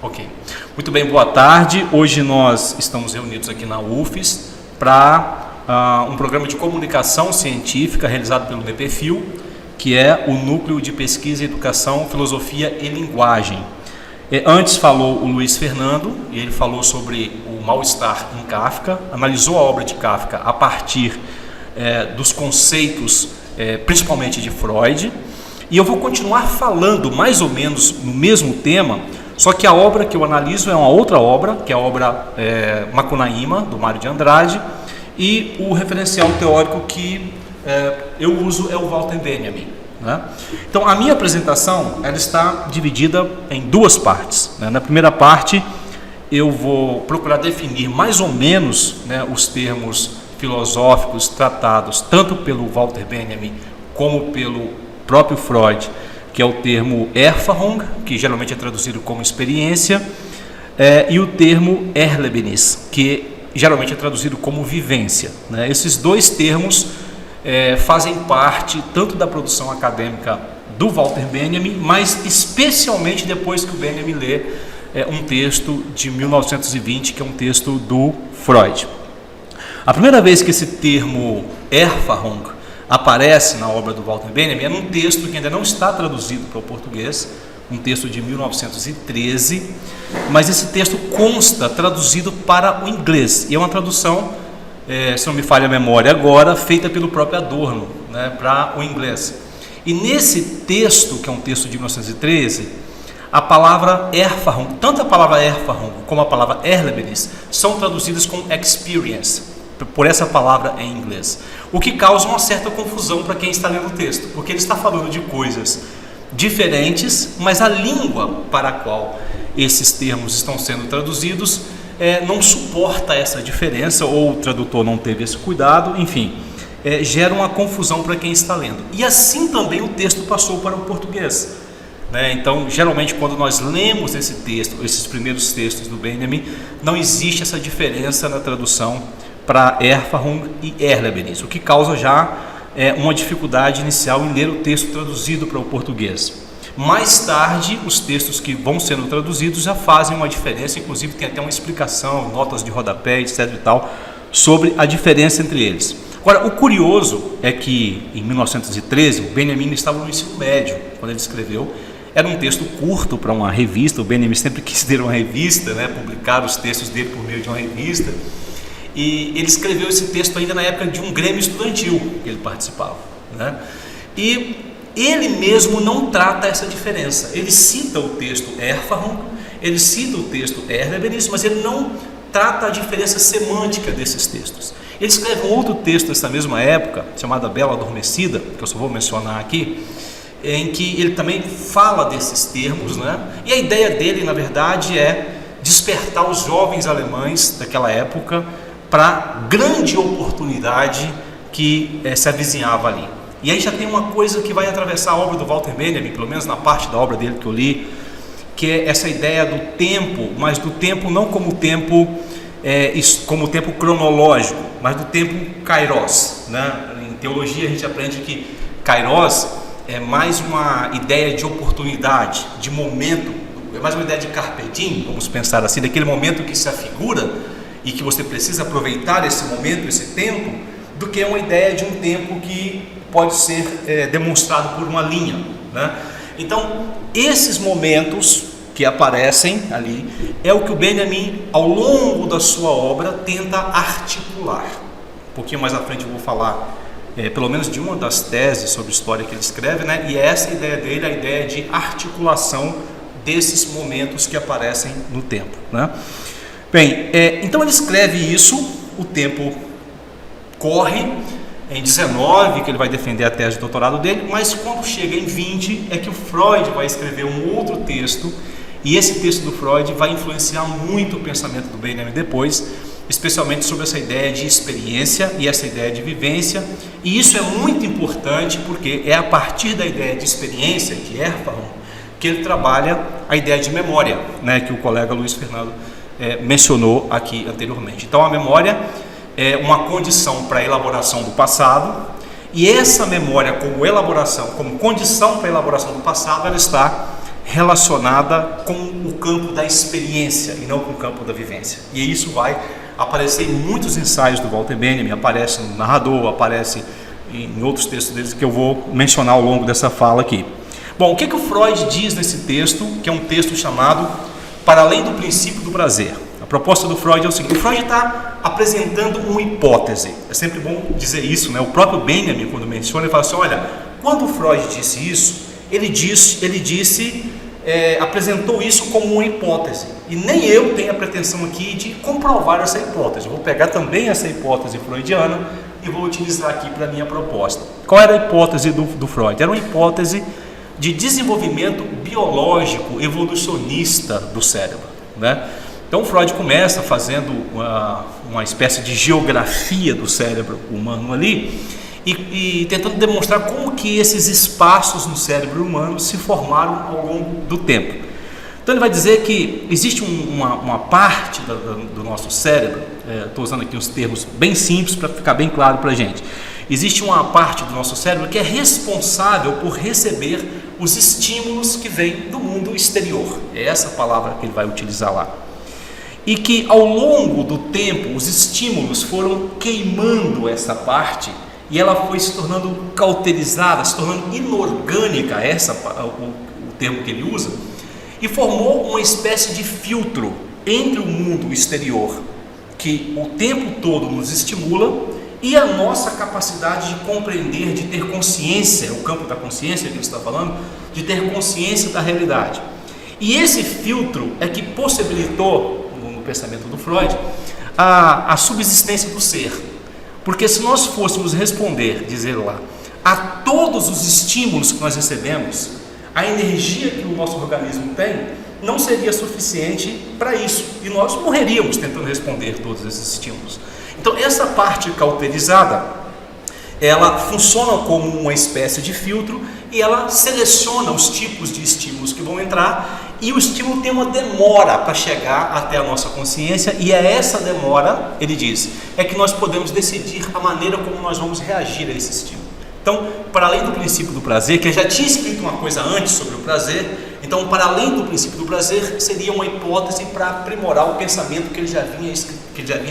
Ok. Muito bem, boa tarde. Hoje nós estamos reunidos aqui na UFES para um programa de comunicação científica realizado pelo NPFIL, que é o Núcleo de Pesquisa, Educação, Filosofia e Linguagem. Antes falou o Luiz Fernando, e ele falou sobre o mal-estar em Kafka, analisou a obra de Kafka a partir dos conceitos, principalmente de Freud, e eu vou continuar falando mais ou menos no mesmo tema, só que a obra que eu analiso é uma outra obra, que é a obra Macunaíma, do Mário de Andrade, e o referencial teórico que eu uso é o Walter Benjamin, né? Então, a minha apresentação ela está dividida em duas partes, né? Na primeira parte, eu vou procurar definir mais ou menos, né, os termos filosóficos tratados tanto pelo Walter Benjamin como pelo próprio Freud, que é o termo Erfahrung, que geralmente é traduzido como experiência, e o termo Erlebnis, que geralmente é traduzido como vivência, né? Esses dois termos fazem parte tanto da produção acadêmica do Walter Benjamin, mas especialmente depois que o Benjamin lê um texto de 1920, que é um texto do Freud. A primeira vez que esse termo Erfahrung aparece na obra do Walter Benjamin é num texto que ainda não está traduzido para o português, um texto de 1913, mas esse texto consta traduzido para o inglês, e é uma tradução, se não me falha a memória agora, feita pelo próprio Adorno, né, para o inglês. E nesse texto, que é um texto de 1913, a palavra Erfahrung, tanto a palavra Erfahrung como a palavra Erlebnis, são traduzidas como experience, por essa palavra em inglês, o que causa uma certa confusão para quem está lendo o texto, porque ele está falando de coisas diferentes, mas a língua para a qual esses termos estão sendo traduzidos não suporta essa diferença, ou o tradutor não teve esse cuidado, enfim, gera uma confusão para quem está lendo. E assim também o texto passou para o português, né? Então, geralmente, quando nós lemos esse texto, esses primeiros textos do Benjamin, não existe essa diferença na tradução para Erfahrung e Erlebnis, o que causa já uma dificuldade inicial em ler o texto traduzido para o português. Mais tarde, os textos que vão sendo traduzidos já fazem uma diferença, inclusive tem até uma explicação, notas de rodapé, etc. e tal, sobre a diferença entre eles. Agora, o curioso é que em 1913 o Benjamin estava no ensino médio quando ele escreveu. Era um texto curto para uma revista, o Benjamin sempre quis ter uma revista, né, publicar os textos dele por meio de uma revista. E ele escreveu esse texto ainda na época de um grêmio estudantil que ele participava, né? E ele mesmo não trata essa diferença. Ele cita o texto Erfahrung, ele cita o texto Erlebnis, mas ele não trata a diferença semântica desses textos. Ele escreve um outro texto dessa mesma época, chamado Bela Adormecida, que eu só vou mencionar aqui, em que ele também fala desses termos, né? E a ideia dele, na verdade, é despertar os jovens alemães daquela época para a grande oportunidade que se avizinhava ali. E aí já tem uma coisa que vai atravessar a obra do Walter Benjamin, pelo menos na parte da obra dele que eu li, que é essa ideia do tempo, mas do tempo não como tempo, como tempo cronológico, mas do tempo kairos, né? Em teologia a gente aprende que kairos é mais uma ideia de oportunidade, de momento, é mais uma ideia de carpe diem, vamos pensar assim, daquele momento que se afigura e que você precisa aproveitar esse momento, esse tempo, do que uma ideia de um tempo que pode ser demonstrado por uma linha, né? Então, esses momentos que aparecem ali é o que o Benjamin, ao longo da sua obra, tenta articular. Um pouquinho mais à frente eu vou falar, pelo menos de uma das teses sobre história que ele escreve, né? E essa ideia dele, a ideia de articulação desses momentos que aparecem no tempo, né? Bem, então ele escreve isso, o tempo corre, em 19 que ele vai defender a tese de doutorado dele, mas quando chega em 20 é que o Freud vai escrever um outro texto, e esse texto do Freud vai influenciar muito o pensamento do Benjamin depois, especialmente sobre essa ideia de experiência e essa ideia de vivência, e isso é muito importante porque é a partir da ideia de experiência, de Erfahrung, que ele trabalha a ideia de memória, né, que o colega Luiz Fernando mencionou aqui anteriormente. Então a memória é uma condição para a elaboração do passado, e essa memória como elaboração, como condição para a elaboração do passado, ela está relacionada com o campo da experiência e não com o campo da vivência. E isso vai aparecer em muitos ensaios do Walter Benjamin, aparece no narrador, aparece em outros textos deles que eu vou mencionar ao longo dessa fala aqui. Bom, o que o Freud diz nesse texto, que é um texto chamado Para Além do Princípio do Prazer? A proposta do Freud é o seguinte: o Freud está apresentando uma hipótese. É sempre bom dizer isso, né? O próprio Benjamin, quando menciona, ele fala assim: olha, quando o Freud disse isso, apresentou isso como uma hipótese, e nem eu tenho a pretensão aqui de comprovar essa hipótese. Eu vou pegar também essa hipótese freudiana e vou utilizar aqui para a minha proposta. Qual era a hipótese do Freud? Era uma hipótese de desenvolvimento biológico evolucionista do cérebro, né? Então Freud começa fazendo uma espécie de geografia do cérebro humano ali, e tentando demonstrar como que esses espaços no cérebro humano se formaram ao longo do tempo. Então ele vai dizer que existe uma parte do nosso cérebro, estou usando aqui os termos bem simples para ficar bem claro para a gente. Existe uma parte do nosso cérebro que é responsável por receber os estímulos que vêm do mundo exterior. É essa palavra que ele vai utilizar lá. E que ao longo do tempo os estímulos foram queimando essa parte, e ela foi se tornando cauterizada, se tornando inorgânica, o termo que ele usa, e formou uma espécie de filtro entre o mundo exterior, que o tempo todo nos estimula, e a nossa capacidade de compreender, de ter consciência, o campo da consciência que ele está falando, de ter consciência da realidade. E esse filtro é que possibilitou, no pensamento do Freud, a subsistência do ser. Porque se nós fôssemos responder, dizer lá, a todos os estímulos que nós recebemos, a energia que o nosso organismo tem não seria suficiente para isso, e nós morreríamos tentando responder todos esses estímulos. Então essa parte cauterizada, ela funciona como uma espécie de filtro, e ela seleciona os tipos de estímulos que vão entrar, e o estímulo tem uma demora para chegar até a nossa consciência, e é essa demora, ele diz, é que nós podemos decidir a maneira como nós vamos reagir a esse estímulo. Então, para além do princípio do prazer, que ele já tinha escrito uma coisa antes sobre o prazer, então, para além do princípio do prazer, seria uma hipótese para aprimorar o pensamento que ele já vinha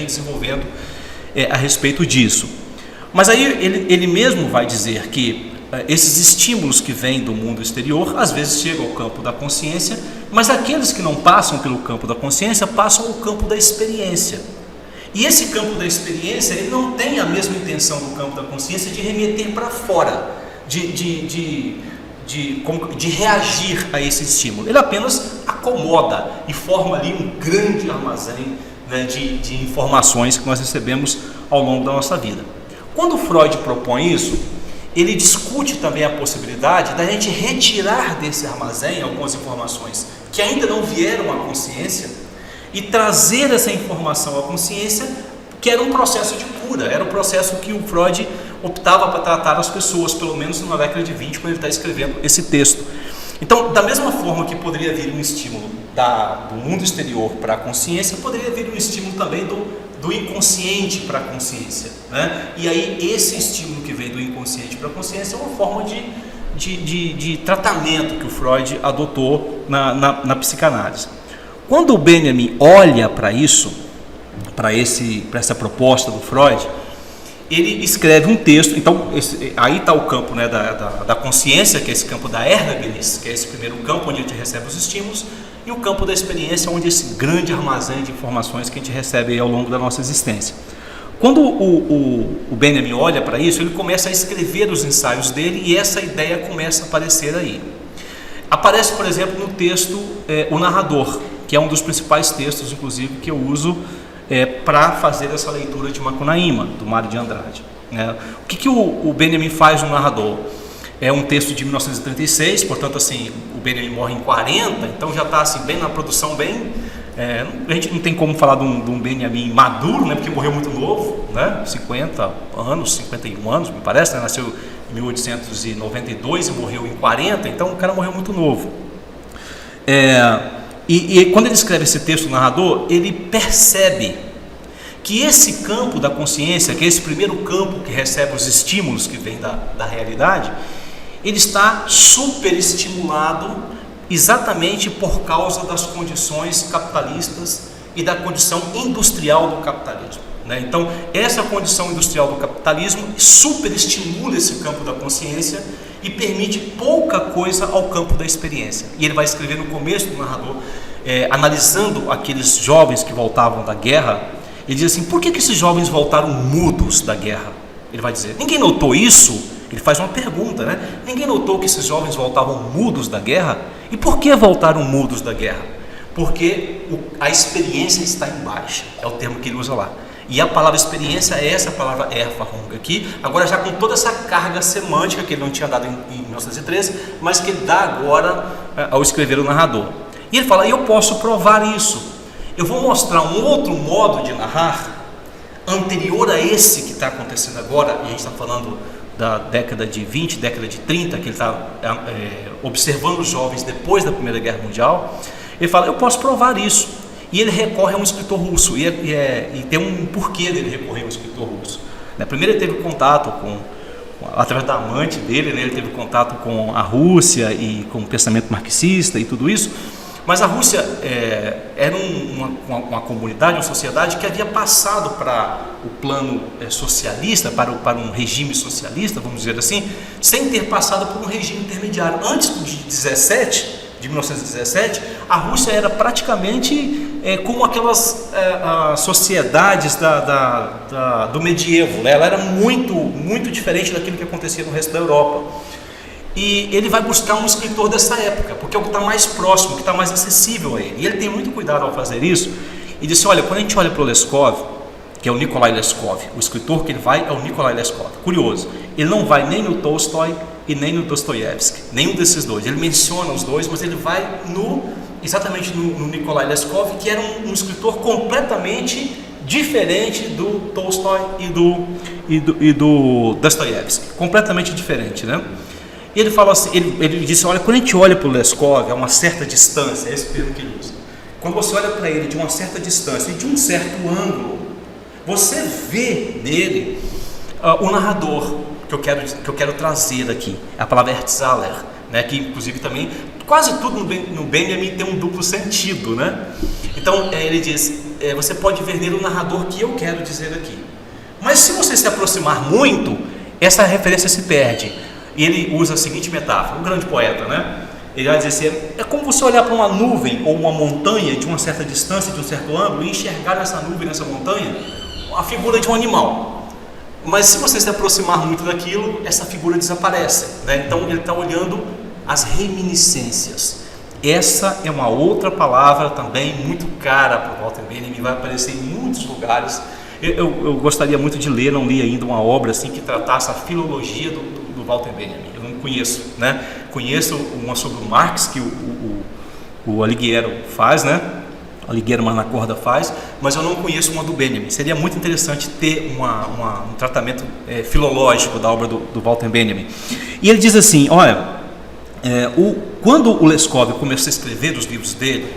desenvolvendo a respeito disso. Mas aí ele mesmo vai dizer que esses estímulos que vêm do mundo exterior, às vezes chegam ao campo da consciência, mas aqueles que não passam pelo campo da consciência, passam ao campo da experiência. E esse campo da experiência, ele não tem a mesma intenção do campo da consciência de remeter para fora, de reagir a esse estímulo. Ele apenas acomoda e forma ali um grande armazém, né, de informações que nós recebemos ao longo da nossa vida. Quando Freud propõe isso, ele discute também a possibilidade da gente retirar desse armazém algumas informações que ainda não vieram à consciência e trazer essa informação à consciência, que era um processo de cura, era um processo que o Freud optava para tratar as pessoas, pelo menos na década de 20, quando ele está escrevendo esse texto. Então, da mesma forma que poderia vir um estímulo do mundo exterior para a consciência, poderia vir um estímulo também do inconsciente para a consciência, né? E aí esse estímulo que vem do inconsciente para a consciência é uma forma de tratamento que o Freud adotou na psicanálise. Quando o Benjamin olha para isso, para essa proposta do Freud, ele escreve um texto. Então aí está o campo, né, da consciência, que é esse campo da Erlebnis, que é esse primeiro campo onde a gente recebe os estímulos, e o campo da experiência, onde esse grande armazém de informações que a gente recebe ao longo da nossa existência. Quando o Benjamin olha para isso, ele começa a escrever os ensaios dele, e essa ideia começa a aparecer aí. Aparece, por exemplo, no texto O Narrador, que é um dos principais textos, inclusive, que eu uso para fazer essa leitura de Macunaíma, do Mário de Andrade. O que o Benjamin faz no Narrador? É um texto de 1936, portanto, assim, o Benjamin morre em 40, então já está assim, bem na produção, a gente não tem como falar de um Benjamin maduro, né, porque morreu muito novo, né, 50 anos, 51 anos, me parece, né, nasceu em 1892 e morreu em 40, então o cara morreu muito novo. E quando ele escreve esse texto do Narrador, ele percebe que esse campo da consciência, que é esse primeiro campo que recebe os estímulos que vêm da realidade, ele está superestimulado exatamente por causa das condições capitalistas e da condição industrial do capitalismo, né? Então, essa condição industrial do capitalismo superestimula esse campo da consciência e permite pouca coisa ao campo da experiência. E ele vai escrever no começo do narrador, analisando aqueles jovens que voltavam da guerra, ele diz assim: por que esses jovens voltaram mudos da guerra? Ele vai dizer: ninguém notou isso? Ele faz uma pergunta, né? Ninguém notou que esses jovens voltavam mudos da guerra? E por que voltaram mudos da guerra? Porque a experiência está em baixa, é o termo que ele usa lá. E a palavra experiência é essa palavra Erfahrung aqui, agora já com toda essa carga semântica que ele não tinha dado em 1913, mas que ele dá agora ao escrever o narrador. E ele fala: eu posso provar isso. Eu vou mostrar um outro modo de narrar, anterior a esse que está acontecendo agora, e a gente está falando da década de 20, década de 30, que ele está observando os jovens depois da Primeira Guerra Mundial. Ele fala: eu posso provar isso. E ele recorre a um escritor russo, e tem um porquê dele recorrer a um escritor russo. Primeiro ele teve contato através da amante dele, né? Ele teve contato com a Rússia e com o pensamento marxista e tudo isso. Mas a Rússia era uma comunidade, uma sociedade que havia passado para o plano socialista, para um regime socialista, vamos dizer assim, sem ter passado por um regime intermediário. Antes de 1917, a Rússia era praticamente como aquelas sociedades do medievo, né? Ela era muito, muito diferente daquilo que acontecia no resto da Europa. E ele vai buscar um escritor dessa época, porque é o que está mais próximo, o que está mais acessível a ele. E ele tem muito cuidado ao fazer isso. E disse: olha, quando a gente olha para o Leskov, que é o Nikolai Leskov, o escritor que ele vai é o Nikolai Leskov. Curioso, ele não vai nem no Tolstói e nem no Dostoiévski, nenhum desses dois. Ele menciona os dois, mas ele vai exatamente no Nikolai Leskov, que era um escritor completamente diferente do Tolstói e do Dostoiévski. Completamente diferente, né? E ele fala assim, ele disse: olha, quando a gente olha para o Leskov a uma certa distância, é esse termo que ele usa. Quando você olha para ele de uma certa distância e de um certo ângulo, você vê nele o narrador que eu quero trazer aqui, a palavra Erzähler, né? Que inclusive também quase tudo no Benjamin tem um duplo sentido, né? Então ele diz: você pode ver nele o narrador que eu quero dizer aqui. Mas se você se aproximar muito, essa referência se perde. E ele usa a seguinte metáfora, um grande poeta, né? Ele vai dizer assim: é como você olhar para uma nuvem ou uma montanha de uma certa distância, de um certo ângulo, e enxergar nessa nuvem, nessa montanha, a figura de um animal. Mas se você se aproximar muito daquilo, essa figura desaparece, né? Então ele está olhando as reminiscências. Essa é uma outra palavra também muito cara para o Walter Benjamin, vai aparecer em muitos lugares. Eu gostaria muito de ler, não li ainda uma obra assim que tratasse a filologia do Walter Benjamin. Eu não conheço, né? Conheço uma sobre o Marx que o Alighiero faz, né? O Alighiero Manacorda faz, mas eu não conheço uma do Benjamin. Seria muito interessante ter um tratamento filológico da obra do Walter Benjamin. E ele diz assim: olha, quando o Leskov começou a escrever os livros dele,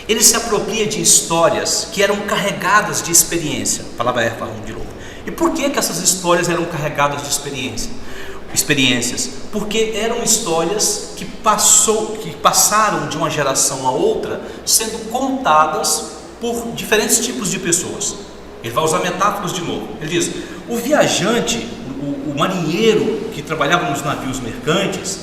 ele se apropria de histórias que eram carregadas de experiência. A palavra Erfahrung de novo. E por que essas histórias eram carregadas de experiências? Porque eram histórias que passaram de uma geração a outra, sendo contadas por diferentes tipos de pessoas. Ele vai usar metáforas de novo. Ele diz: o viajante, o marinheiro que trabalhava nos navios mercantes,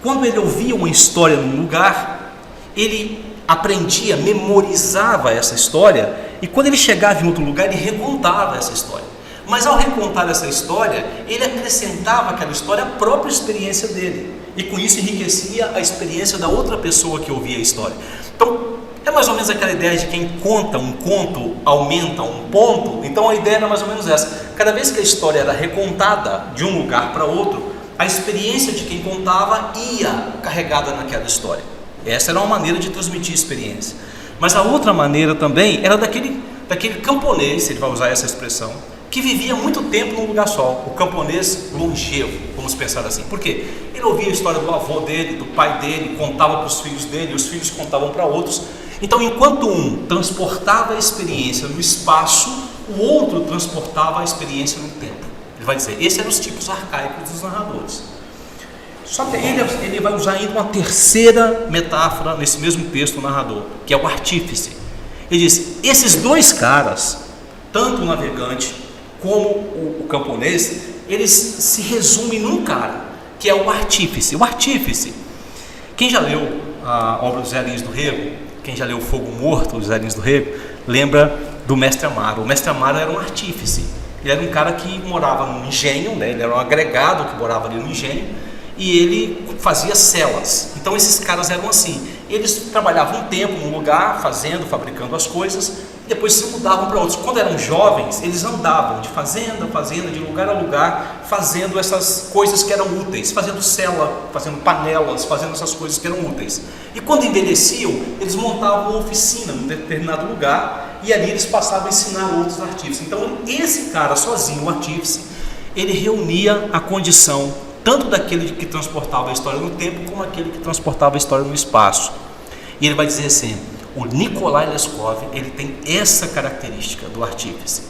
quando ele ouvia uma história num lugar, ele aprendia, memorizava essa história, e quando ele chegava em outro lugar, ele recontava essa história. Mas ao recontar essa história, ele acrescentava àquela história a própria experiência dele, e com isso enriquecia a experiência da outra pessoa que ouvia a história. Então, é mais ou menos aquela ideia de quem conta um conto aumenta um ponto. Então a ideia era mais ou menos essa: cada vez que a história era recontada de um lugar para outro, a experiência de quem contava ia carregada naquela história. Essa era uma maneira de transmitir experiência. Mas a outra maneira também era daquele camponês, ele vai usar essa expressão, que vivia muito tempo num lugar só, o camponês longevo, vamos pensar assim. Por quê? Ele ouvia a história do avô dele, do pai dele, contava para os filhos dele, os filhos contavam para outros. Então, enquanto um transportava a experiência no espaço, o outro transportava a experiência no tempo. Ele vai dizer: esses eram os tipos arcaicos dos narradores. Só que ele vai usar ainda uma terceira metáfora nesse mesmo texto do narrador, que é o artífice. Ele diz: esses dois caras, tanto o navegante como o camponês, eles se resumem num cara, que é o artífice. O artífice, quem já leu a obra dos Zé Lins do Rego, quem já leu o Fogo Morto dos Zé Lins do Rego, lembra do Mestre Amaro. O Mestre Amaro era um artífice. Ele era um cara que morava num engenho, né? Ele era um agregado que morava ali no engenho, e ele fazia celas. Então esses caras eram assim, eles trabalhavam um tempo num lugar, fabricando as coisas, e depois se mudavam para outros. Quando eram jovens, eles andavam de fazenda a fazenda, de lugar a lugar, fazendo essas coisas que eram úteis, fazendo cela, fazendo panelas, fazendo essas coisas que eram úteis. E quando envelheciam, eles montavam uma oficina num determinado lugar, e ali eles passavam a ensinar outros artífices. Então esse cara sozinho, o artífice, ele reunia a condição tanto daquele que transportava a história no tempo, como aquele que transportava a história no espaço. E ele vai dizer assim: o Nikolai Leskov, ele tem essa característica do artífice.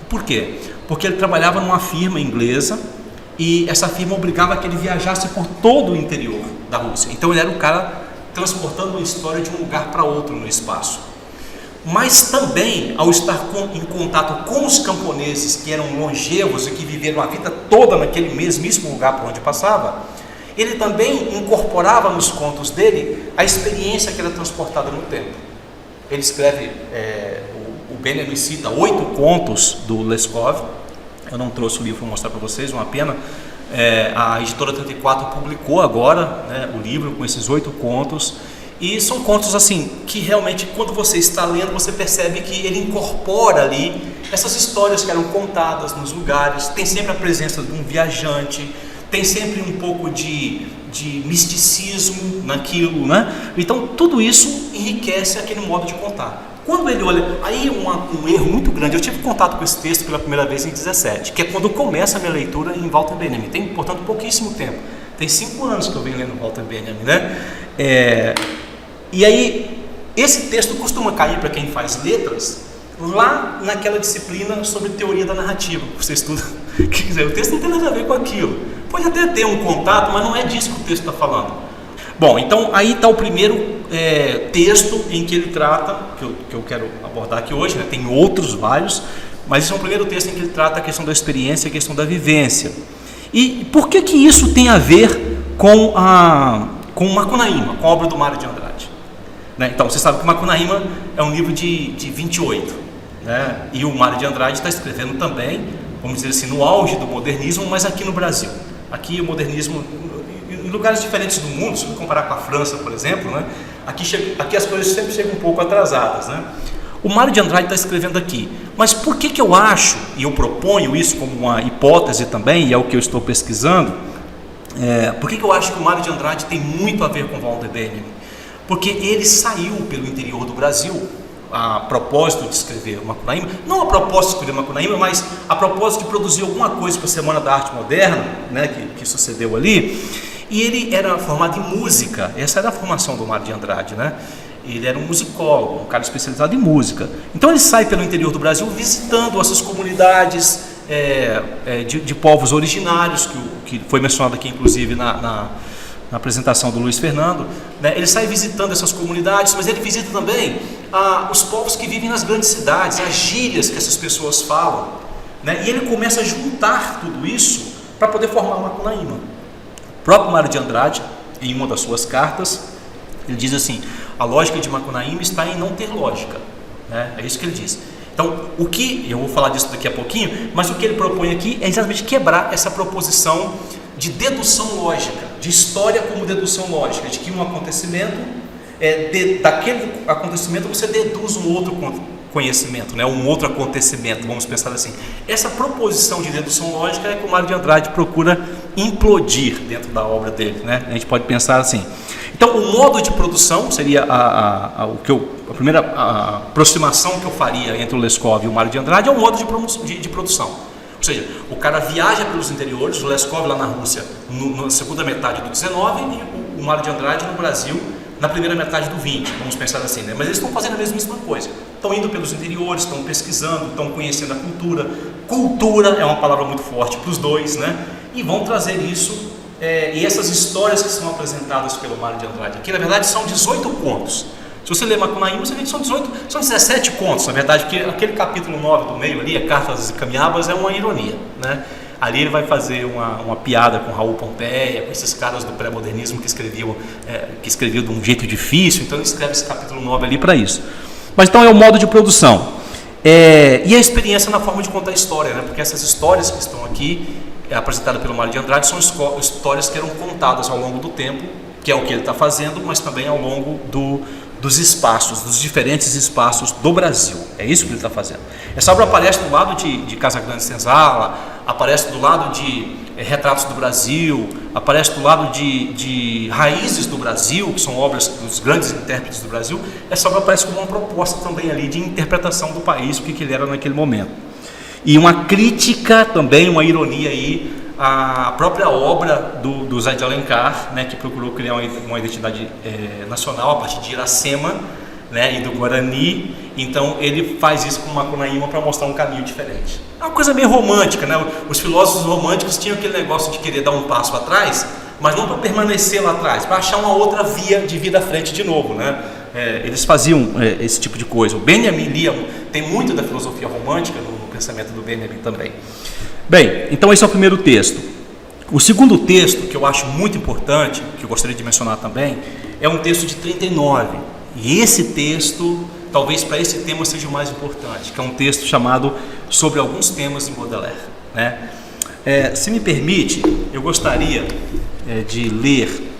Por quê? Porque ele trabalhava numa firma inglesa, e essa firma obrigava que ele viajasse por todo o interior da Rússia. Então ele era o cara transportando uma história de um lugar para outro no espaço. Mas também, ao estar em contato com os camponeses que eram longevos e que viveram a vida toda naquele mesmíssimo lugar por onde passava, ele também incorporava nos contos dele a experiência que era transportada no tempo. Ele escreve, o Benjamin cita 8 contos do Leskov. Eu não trouxe o livro para mostrar para vocês, uma pena. A editora 34 publicou agora, né, o livro com esses 8 contos. E são contos assim, que realmente quando você está lendo, você percebe que ele incorpora ali essas histórias que eram contadas nos lugares. Tem sempre a presença de um viajante, tem sempre um pouco de misticismo naquilo, né? Então tudo isso enriquece aquele modo de contar. Quando ele olha, aí um erro muito grande, eu tive contato com esse texto pela primeira vez em 17, que é quando começa a minha leitura em Walter Benjamin. Tem, portanto, pouquíssimo tempo. Tem 5 anos que eu venho lendo Walter Benjamin, né? E aí, esse texto costuma cair para quem faz letras, lá naquela disciplina sobre teoria da narrativa, que você estuda. Quer dizer, o texto não tem nada a ver com aquilo. Pode até ter um contato, mas não é disso que o texto está falando. Bom, então aí está o primeiro texto em que ele trata, que eu quero abordar aqui hoje, né? Tem outros vários, mas esse é o primeiro texto em que ele trata a questão da experiência e a questão da vivência. E por que isso tem a ver com o Macunaíma, com a obra do Mário de Andrade? Então, você sabe que o Macunaíma é um livro de 28, né? E o Mário de Andrade está escrevendo também, vamos dizer assim, no auge do modernismo, mas aqui no Brasil. Aqui o modernismo, em lugares diferentes do mundo, se você comparar com a França, por exemplo, né? Aqui as coisas sempre chegam um pouco atrasadas, né? O Mário de Andrade está escrevendo aqui. Mas por que eu acho, e eu proponho isso como uma hipótese também, e é o que eu estou pesquisando, por que eu acho que o Mário de Andrade tem muito a ver com Walter Benjamin? Porque ele saiu pelo interior do Brasil a propósito de escrever o Macunaíma, não a propósito de escrever o Macunaíma, mas a propósito de produzir alguma coisa para a Semana da Arte Moderna, né, que sucedeu ali. E ele era formado em música, essa era a formação do Mário de Andrade, né? Ele era um musicólogo, um cara especializado em música. Então ele sai pelo interior do Brasil visitando essas comunidades de povos originários, que foi mencionado aqui inclusive na apresentação do Luiz Fernando, né? Ele sai visitando essas comunidades, mas ele visita também os povos que vivem nas grandes cidades, as gírias que essas pessoas falam, né? E ele começa a juntar tudo isso para poder formar o Macunaíma. O próprio Mário de Andrade, em uma das suas cartas, ele diz assim: a lógica de Macunaíma está em não ter lógica, né? É isso que ele diz. Então, eu vou falar disso daqui a pouquinho, mas o que ele propõe aqui é exatamente quebrar essa proposição de dedução lógica, de história como dedução lógica, de que um acontecimento, daquele acontecimento você deduz um outro conhecimento, né? Um outro acontecimento, vamos pensar assim. Essa proposição de dedução lógica é que o Mário de Andrade procura implodir dentro da obra dele, né? A gente pode pensar assim. Então, o modo de produção seria a primeira aproximação que eu faria entre o Leskov e o Mário de Andrade, é o modo de produção. Ou seja, o cara viaja pelos interiores, o Leskov lá na Rússia na segunda metade do 19 e o Mário de Andrade no Brasil na primeira metade do 20, vamos pensar assim, né? Mas eles estão fazendo a mesma coisa, estão indo pelos interiores, estão pesquisando, estão conhecendo a cultura. Cultura é uma palavra muito forte para os dois, né? E vão trazer isso e essas histórias que são apresentadas pelo Mário de Andrade aqui, na verdade, são 18 contos. Se você ler Macunaíma, você vê que são 17 contos, na verdade, porque aquele capítulo 9 do meio ali, Cartas e Caminhabas, é uma ironia, né? Ali ele vai fazer uma piada com Raul Pompeia, com esses caras do pré-modernismo que escreviam de um jeito difícil, então ele escreve esse capítulo 9 ali para isso. Mas então é o modo de produção. E a experiência na forma de contar a história, né? Porque essas histórias que estão aqui, apresentadas pelo Mário de Andrade, são histórias que eram contadas ao longo do tempo, que é o que ele está fazendo, mas também ao longo dos espaços, dos diferentes espaços do Brasil. É isso que ele está fazendo. Essa obra aparece do lado de Casagrande Senzala, aparece do lado de Retratos do Brasil, aparece do lado de Raízes do Brasil, que são obras dos grandes intérpretes do Brasil. Essa obra aparece como uma proposta também ali de interpretação do país, o que ele era naquele momento. E uma crítica também, uma ironia aí, a própria obra do Zé de Alencar, né, que procurou criar uma identidade nacional a partir de Iracema, né, e do Guarani. Então ele faz isso com Macunaíma para mostrar um caminho diferente. É uma coisa meio romântica, né? Os filósofos românticos tinham aquele negócio de querer dar um passo atrás, mas não para permanecer lá atrás, para achar uma outra via de vida à frente de novo, né? Eles faziam esse tipo de coisa. O Benjamin lia, tem muito da filosofia romântica no pensamento do Benjamin também. Bem, então esse é o primeiro texto. O segundo texto, que eu acho muito importante, que eu gostaria de mencionar também, é um texto de 39. E esse texto, talvez para esse tema seja o mais importante, que é um texto chamado Sobre Alguns Temas em Baudelaire, né? Se me permite, eu gostaria de ler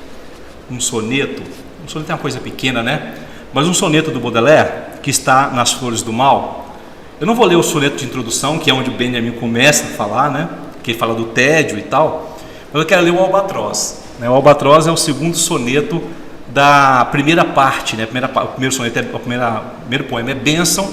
um soneto. Um soneto é uma coisa pequena, né? Mas um soneto do Baudelaire, que está nas Flores do Mal. Eu não vou ler o soneto de introdução, que é onde o Benjamin começa a falar, né? Que ele fala do tédio e tal. Mas eu quero ler o Albatroz, né? O Albatroz é o segundo soneto da primeira parte, né? O primeiro soneto o primeiro poema é Bênção,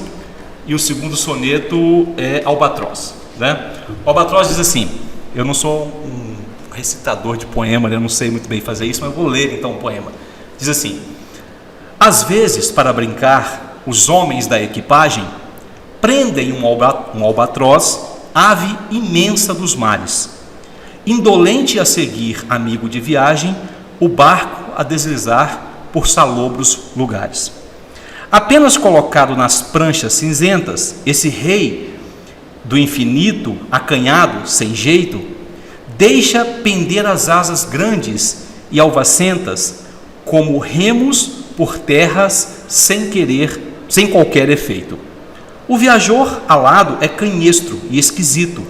e o segundo soneto é Albatroz, né? O Albatroz diz assim: eu não sou um recitador de poema, né? Eu não sei muito bem fazer isso, mas eu vou ler então o poema. Diz assim: às vezes, para brincar, os homens da equipagem prendem um albatroz, ave imensa dos mares, indolente a seguir, amigo de viagem, o barco a deslizar por salobros lugares. Apenas colocado nas pranchas cinzentas, esse rei do infinito, acanhado, sem jeito, deixa pender as asas grandes e alvacentas, como remos por terras sem qualquer efeito. O viajor alado é canhestro e esquisito.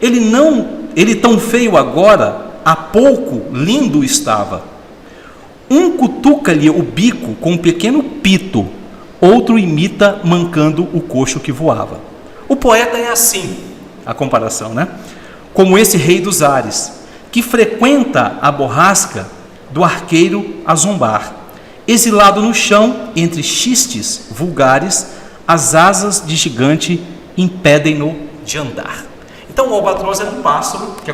Ele tão feio agora, há pouco lindo estava. Um cutuca-lhe o bico com um pequeno pito, outro imita mancando o coxo que voava. O poeta é assim, a comparação, né? Como esse rei dos ares, que frequenta a borrasca do arqueiro a zombar. Exilado no chão, entre xistes vulgares, as asas de gigante impedem-no de andar. Então o albatroz era um pássaro que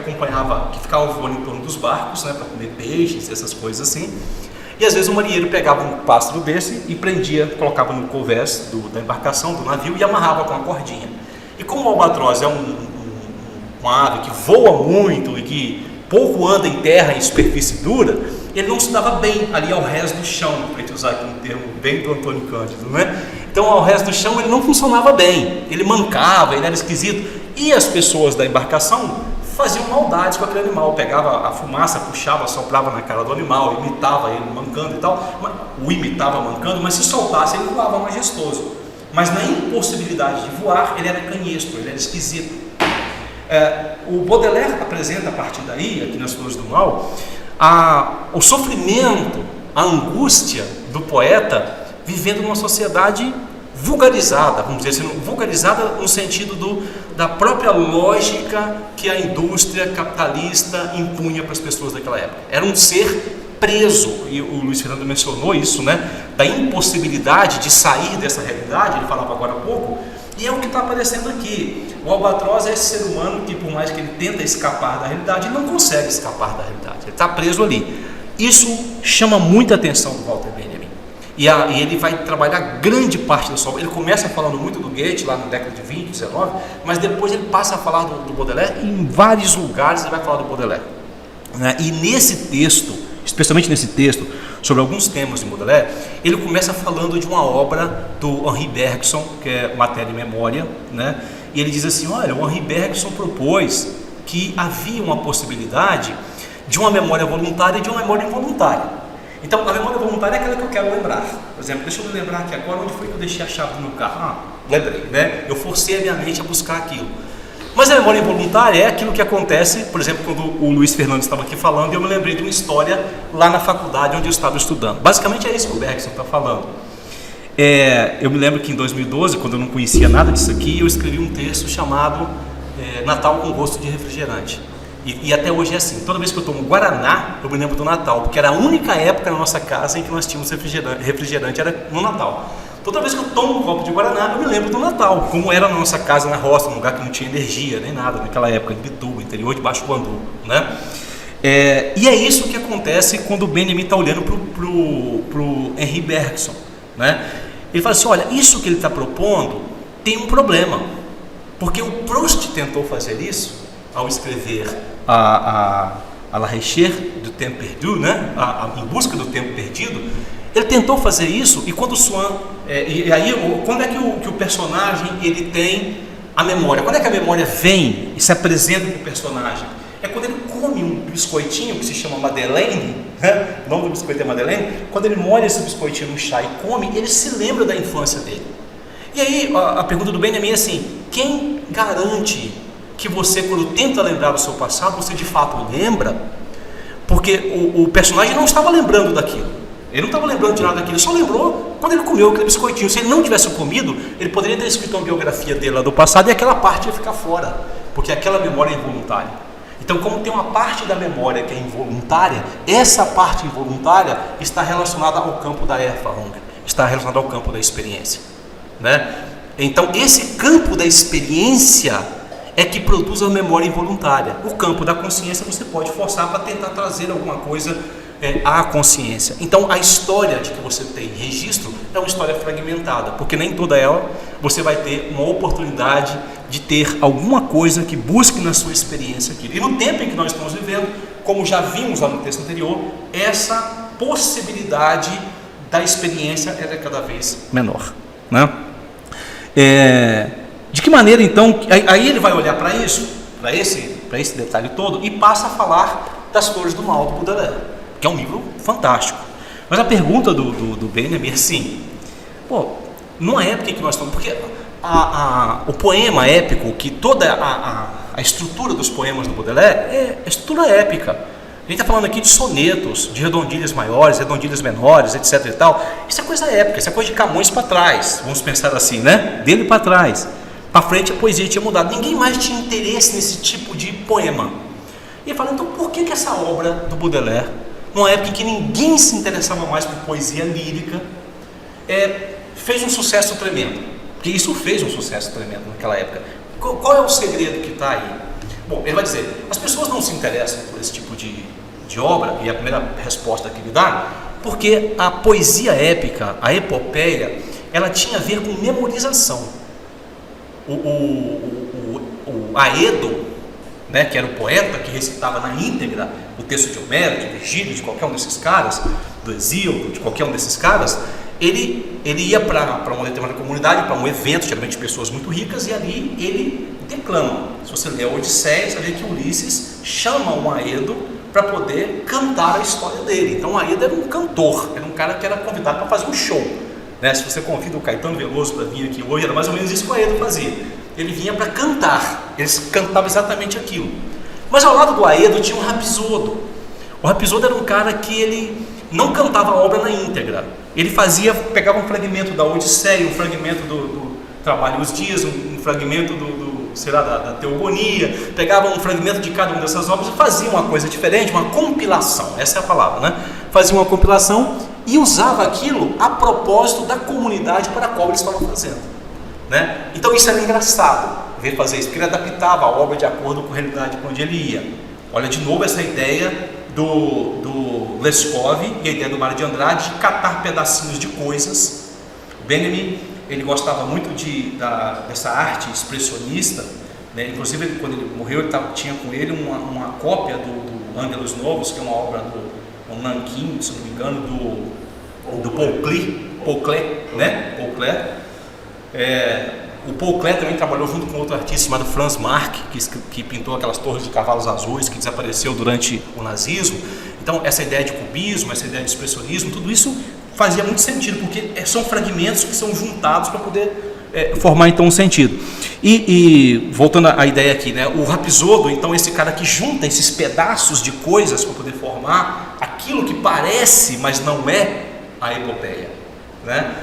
ficava voando em torno dos barcos, né, para comer peixes, essas coisas assim. E às vezes o marinheiro pegava um pássaro desse e prendia, colocava no convés da embarcação, do navio, e amarrava com uma cordinha. E como o albatroz é uma ave que voa muito e que pouco anda em terra, em superfície dura, ele não se dava bem ali ao rés do chão, para a gente usar aqui um termo bem do Antônio Cândido, né? Então ao rés do chão ele não funcionava bem, ele mancava, ele era esquisito. E as pessoas da embarcação faziam maldades com aquele animal, pegava a fumaça, puxava, soprava na cara do animal, imitava ele mancando e tal, o imitava mancando, mas se soltasse ele voava majestoso. Mas na impossibilidade de voar, ele era canhestro, ele era esquisito. O Baudelaire apresenta a partir daí, aqui nas Flores do Mal, o sofrimento, a angústia do poeta vivendo numa sociedade vulgarizada, vamos dizer assim, vulgarizada no sentido da própria lógica que a indústria capitalista impunha para as pessoas daquela época. Era um ser preso, e o Luiz Fernando mencionou isso, né, da impossibilidade de sair dessa realidade, ele falava agora há pouco, e é o que está aparecendo aqui. O albatroz é esse ser humano que, por mais que ele tenta escapar da realidade, ele não consegue escapar da realidade, ele está preso ali. Isso chama muita atenção do Walter Benjamin. E ele vai trabalhar grande parte da sua obra. Ele começa falando muito do Goethe, lá na década de 20, 19, mas depois ele passa a falar do Baudelaire, e em vários lugares ele vai falar do Baudelaire. né? E nesse texto, especialmente nesse texto, sobre alguns temas de Baudelaire, ele começa falando de uma obra do Henri Bergson, que é Matéria e Memória, né? E ele diz assim, olha, o Henri Bergson propôs que havia uma possibilidade de uma memória voluntária e de uma memória involuntária. Então, a memória voluntária é aquela que eu quero lembrar. Por exemplo, deixa eu me lembrar aqui agora, onde foi que eu deixei a chave do meu carro? Lembrei, né? Eu forcei a minha mente a buscar aquilo. Mas a memória involuntária é aquilo que acontece, por exemplo, quando o Luiz Fernando estava aqui falando, e eu me lembrei de uma história lá na faculdade onde eu estava estudando. Basicamente é isso que o Bergson está falando. Eu me lembro que em 2012, quando eu não conhecia nada disso aqui, eu escrevi um texto chamado Natal com Gosto de Refrigerante. E até hoje é assim, toda vez que eu tomo Guaraná, eu me lembro do Natal, porque era a única época na nossa casa em que nós tínhamos refrigerante, era no Natal. Toda vez que eu tomo um copo de Guaraná, eu me lembro do Natal, como era na nossa casa, na roça, num lugar que não tinha energia, nem nada, naquela época, em Bituba, interior de Baixo Guandu, né? E é isso que acontece quando o Benjamin está olhando para o Henri Bergson, né? Ele fala assim, olha, isso que ele está propondo tem um problema, porque o Proust tentou fazer isso ao escrever a La Recherche du Temps Perdu, né? Em busca do tempo perdido. Ele tentou fazer isso, e quando o Swann, quando é que o personagem ele tem a memória? Quando é que a memória vem e se apresenta para o personagem? É quando ele come um biscoitinho que se chama Madeleine, né? O nome do biscoito é Madeleine. Quando ele molha esse biscoitinho no chá e come, ele se lembra da infância dele. E aí a pergunta do Benjamin é assim, quem garante que você, quando tenta lembrar do seu passado, você de fato lembra? Porque o personagem não estava lembrando daquilo. Ele não estava lembrando de nada daquilo, ele só lembrou quando ele comeu aquele biscoitinho. Se ele não tivesse comido, ele poderia ter escrito uma biografia dele lá do passado e aquela parte ia ficar fora, porque aquela memória é involuntária. Então, como tem uma parte da memória que é involuntária, essa parte involuntária está relacionada ao campo da Erfahrung, está relacionada ao campo da experiência, né? Então, esse campo da experiência é que produz a memória involuntária. O campo da consciência você pode forçar para tentar trazer alguma coisa à consciência. Então a história de que você tem registro é uma história fragmentada, porque nem toda ela você vai ter uma oportunidade de ter alguma coisa que busque na sua experiência aquilo. E no tempo em que nós estamos vivendo, como já vimos lá no texto anterior, essa possibilidade da experiência é cada vez menor, né? De que maneira então, aí ele vai olhar para isso, para esse detalhe todo, e passa a falar das Flores do Mal do Baudelaire, que é um livro fantástico. Mas a pergunta do Benjamin é assim, numa época em que nós estamos, porque o poema épico, que toda a estrutura dos poemas do Baudelaire é estrutura épica. A gente está falando aqui de sonetos, de redondilhas maiores, redondilhas menores, etc e tal. Isso é coisa épica, isso é coisa de Camões para trás, vamos pensar assim, né? Dele para trás. Para frente a poesia tinha mudado, ninguém mais tinha interesse nesse tipo de poema. E ele fala, então por que essa obra do Baudelaire, numa época em que ninguém se interessava mais por poesia lírica, fez um sucesso tremendo? Porque isso fez um sucesso tremendo naquela época. Qual é o segredo que está aí? Bom, ele vai dizer, as pessoas não se interessam por esse tipo de obra, e a primeira resposta que ele dá, porque a poesia épica, a epopeia, ela tinha a ver com memorização. O Aedo, né, que era o poeta que recitava na íntegra o texto de Homero, de Virgílio, de qualquer um desses caras, do Hesíodo, de qualquer um desses caras, ele ia para uma determinada comunidade, para um evento, geralmente de pessoas muito ricas, e ali ele declama. Se você ler a Odisseia, você vê que Ulisses chama um Aedo para poder cantar a história dele. Então o Aedo era um cantor, era um cara que era convidado para fazer um show, né? Se você convida o Caetano Veloso para vir aqui hoje, era mais ou menos isso que o Aedo fazia. Ele vinha para cantar, eles cantavam exatamente aquilo. Mas ao lado do Aedo tinha um Rapsodo. O Rapsodo era um cara que ele não cantava a obra na íntegra. Ele pegava um fragmento da Odisseia, um fragmento do Trabalho e os Dias, um fragmento da Teogonia, pegava um fragmento de cada uma dessas obras e fazia uma coisa diferente, uma compilação, essa é a palavra, né? Fazia uma compilação e usava aquilo a propósito da comunidade para a qual ele estava fazendo, né? Então isso era engraçado, ver fazer isso, porque ele adaptava a obra de acordo com a realidade para onde ele ia. Olha de novo essa ideia do Leskov e a ideia do Mário de Andrade de catar pedacinhos de coisas. O Benjamin, ele gostava muito dessa arte expressionista, né? Inclusive quando ele morreu, tinha com ele uma cópia do Ângelos Novos, que é uma obra do Nankin, se não me engano, do Paul Klee, né? Paul Klee. O Paul Klee também trabalhou junto com outro artista chamado Franz Marc, que pintou aquelas torres de cavalos azuis que desapareceu durante o nazismo. Então, essa ideia de cubismo, essa ideia de expressionismo, tudo isso fazia muito sentido, porque são fragmentos que são juntados para poder formar então um sentido. E voltando à ideia aqui, né, o Rapsódo, então, esse cara que junta esses pedaços de coisas para poder formar aquilo que parece, mas não é a epopeia, né?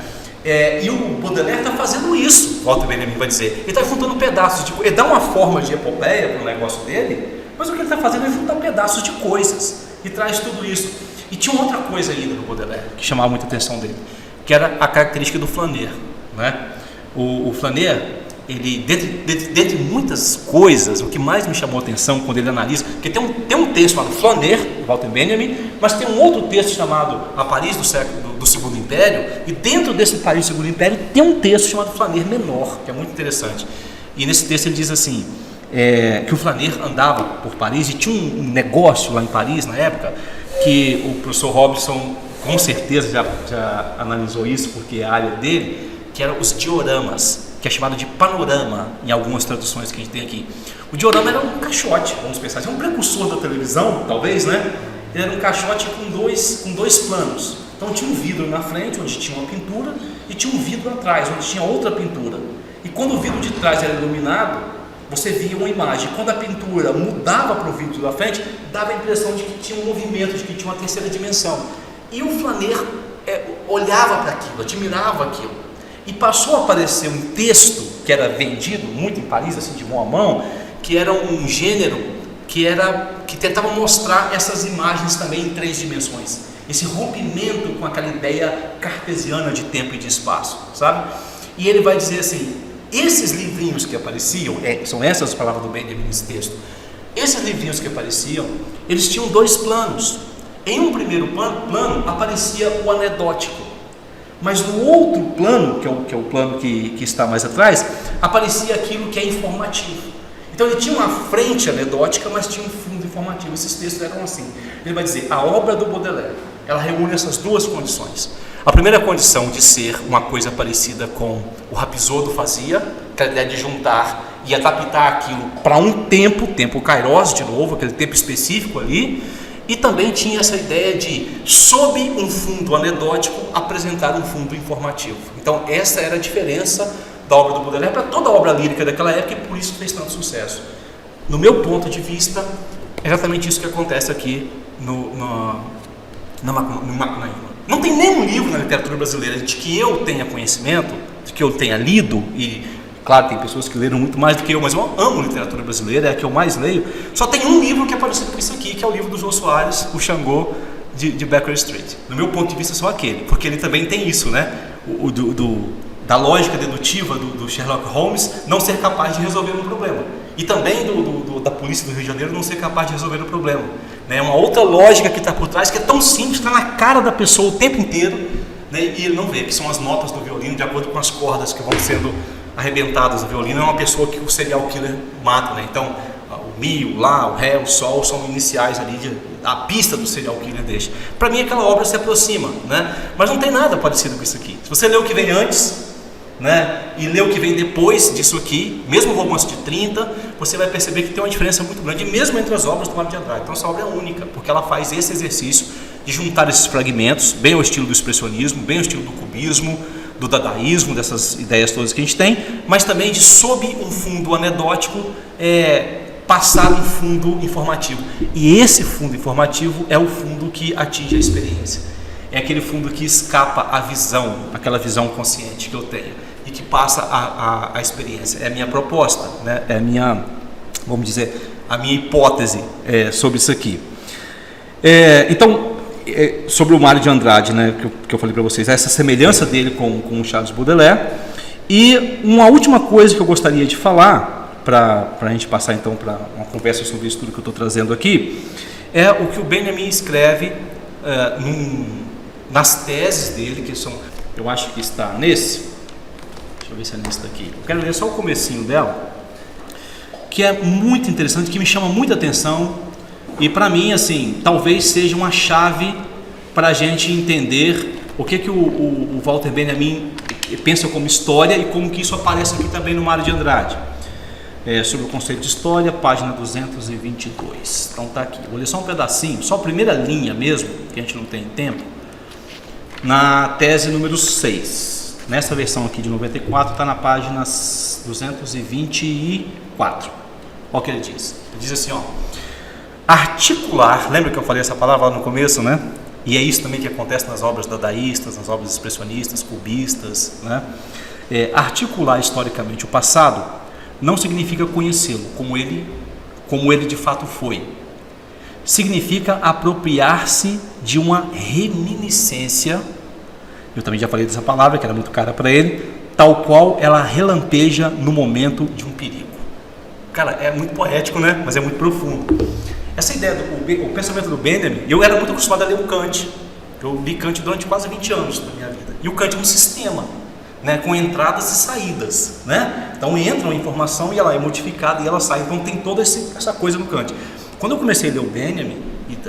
E o Baudelaire está fazendo isso, Walter Benjamin vai dizer. Ele está juntando pedaços de coisas, ele dá uma forma de epopeia para o negócio dele, mas o que ele está fazendo é juntar pedaços de coisas e traz tudo isso. E tinha outra coisa ainda no Baudelaire que chamava muita atenção dele, que era a característica do flaner, né? O flaner, ele, dentre muitas coisas, o que mais me chamou a atenção quando ele analisa, porque tem um texto chamado Flaner, Walter Benjamin, mas tem um outro texto chamado A Paris do Segundo Império, e dentro desse Paris do Segundo Império tem um texto chamado Flaner Menor, que é muito interessante. E nesse texto ele diz assim, que o Flaner andava por Paris, e tinha um negócio lá em Paris, na época, que o professor Robson com certeza já analisou isso, porque é a área dele, que eram os dioramas, que é chamado de panorama em algumas traduções que a gente tem aqui. O diorama era um caixote, vamos pensar, é um precursor da televisão, talvez, né? Ele era um caixote com dois planos. Então tinha um vidro na frente, onde tinha uma pintura, e tinha um vidro atrás, onde tinha outra pintura. E quando o vidro de trás era iluminado, você via uma imagem. Quando a pintura mudava para o vidro da frente, dava a impressão de que tinha um movimento, de que tinha uma terceira dimensão. E o Flaner olhava para aquilo, admirava aquilo. E passou a aparecer um texto que era vendido muito em Paris, assim, de mão a mão, que era um gênero que tentava mostrar essas imagens também em 3 dimensões. Esse rompimento com aquela ideia cartesiana de tempo e de espaço, sabe? E ele vai dizer assim, esses livrinhos que apareciam, são essas as palavras do Benjamin nesse texto, esses livrinhos que apareciam, eles tinham 2 planos. Em um primeiro plano aparecia o anedótico, mas no outro plano, que é o plano que está mais atrás, aparecia aquilo que é informativo. Então ele tinha uma frente anedótica, mas tinha um fundo informativo. Esses textos eram assim. Ele vai dizer, a obra do Baudelaire, ela reúne essas 2 condições. A primeira condição de ser uma coisa parecida com o Rapsódo fazia, que era a ideia de juntar e adaptar aquilo para um tempo kairos, de novo, aquele tempo específico ali. E também tinha essa ideia de, sob um fundo anedótico, apresentar um fundo informativo. Então essa era a diferença da obra do Baudelaire para toda a obra lírica daquela época, e por isso fez tanto sucesso. No meu ponto de vista, é exatamente isso que acontece aqui no Macunaíma. Não tem nenhum livro na literatura brasileira de que eu tenha conhecimento, de que eu tenha lido, e claro, tem pessoas que leram muito mais do que eu, mas eu amo literatura brasileira, é a que eu mais leio. Só tem um livro que é parecido com isso aqui, que é o livro do Jô Soares, O Xangô, de Baker Street. No meu ponto de vista, só aquele, porque ele também tem isso, né? Da lógica dedutiva do Sherlock Holmes não ser capaz de resolver um problema. E também da polícia do Rio de Janeiro não ser capaz de resolver o problema. É uma outra lógica que está por trás, que é tão simples, está na cara da pessoa o tempo inteiro, né? E ele não vê, que são as notas do violino, de acordo com as cordas que vão sendo arrebentadas do violino. É uma pessoa que o serial killer mata, né? Então o mi, o lá, o ré, o sol são iniciais ali, a pista do serial killer deixa. Para mim aquela obra se aproxima, né? Mas não tem nada parecido com isso aqui. Se você lê o que vem antes, né, e lê o que vem depois disso aqui, mesmo o romance de 30, você vai perceber que tem uma diferença muito grande, mesmo entre as obras do Mário de Andrade. Então essa obra é única, porque ela faz esse exercício de juntar esses fragmentos, bem ao estilo do expressionismo, bem ao estilo do cubismo, do dadaísmo, dessas ideias todas que a gente tem, mas também de, sob um fundo anedótico, passar um fundo informativo. E esse fundo informativo é o fundo que atinge a experiência. É aquele fundo que escapa à visão, aquela visão consciente que eu tenho, e que passa a experiência. É a minha proposta, né? É a minha, vamos dizer, a minha hipótese sobre isso aqui. Então, sobre o Mário de Andrade, né, que eu falei para vocês, essa semelhança dele com o Charles Baudelaire. E uma última coisa que eu gostaria de falar, para a gente passar então para uma conversa sobre isso tudo que eu estou trazendo aqui, é o que o Benjamin escreve nas teses dele, que são, eu acho que está nesse, deixa eu ver se é nesse daqui, eu quero ler só o comecinho dela, que é muito interessante, que me chama muita atenção E para mim, assim, talvez seja uma chave para a gente entender o que o Walter Benjamin pensa como história e como que isso aparece aqui também no Mário de Andrade. Sobre o conceito de história, página 222. Então tá aqui. Vou ler só um pedacinho, só a primeira linha mesmo, que a gente não tem tempo, na tese número 6. Nessa versão aqui de 94, está na página 224. Olha o que ele diz. Ele diz assim, ó. Articular, lembra que eu falei essa palavra lá no começo, né? E é isso também que acontece nas obras dadaístas, nas obras expressionistas, cubistas, né? Articular historicamente o passado não significa conhecê-lo como ele de fato foi. Significa apropriar-se de uma reminiscência, eu também já falei dessa palavra, que era muito cara para ele, tal qual ela relampeja no momento de um perigo. Cara, é muito poético, né? Mas é muito profundo. Essa ideia, o pensamento do Benjamin, eu era muito acostumado a ler o Kant. Eu li Kant durante quase 20 anos da minha vida. E o Kant é um sistema, né, com entradas e saídas, né? Então entra uma informação e ela é modificada e ela sai. Então tem toda essa coisa no Kant. Quando eu comecei a ler o Benjamin,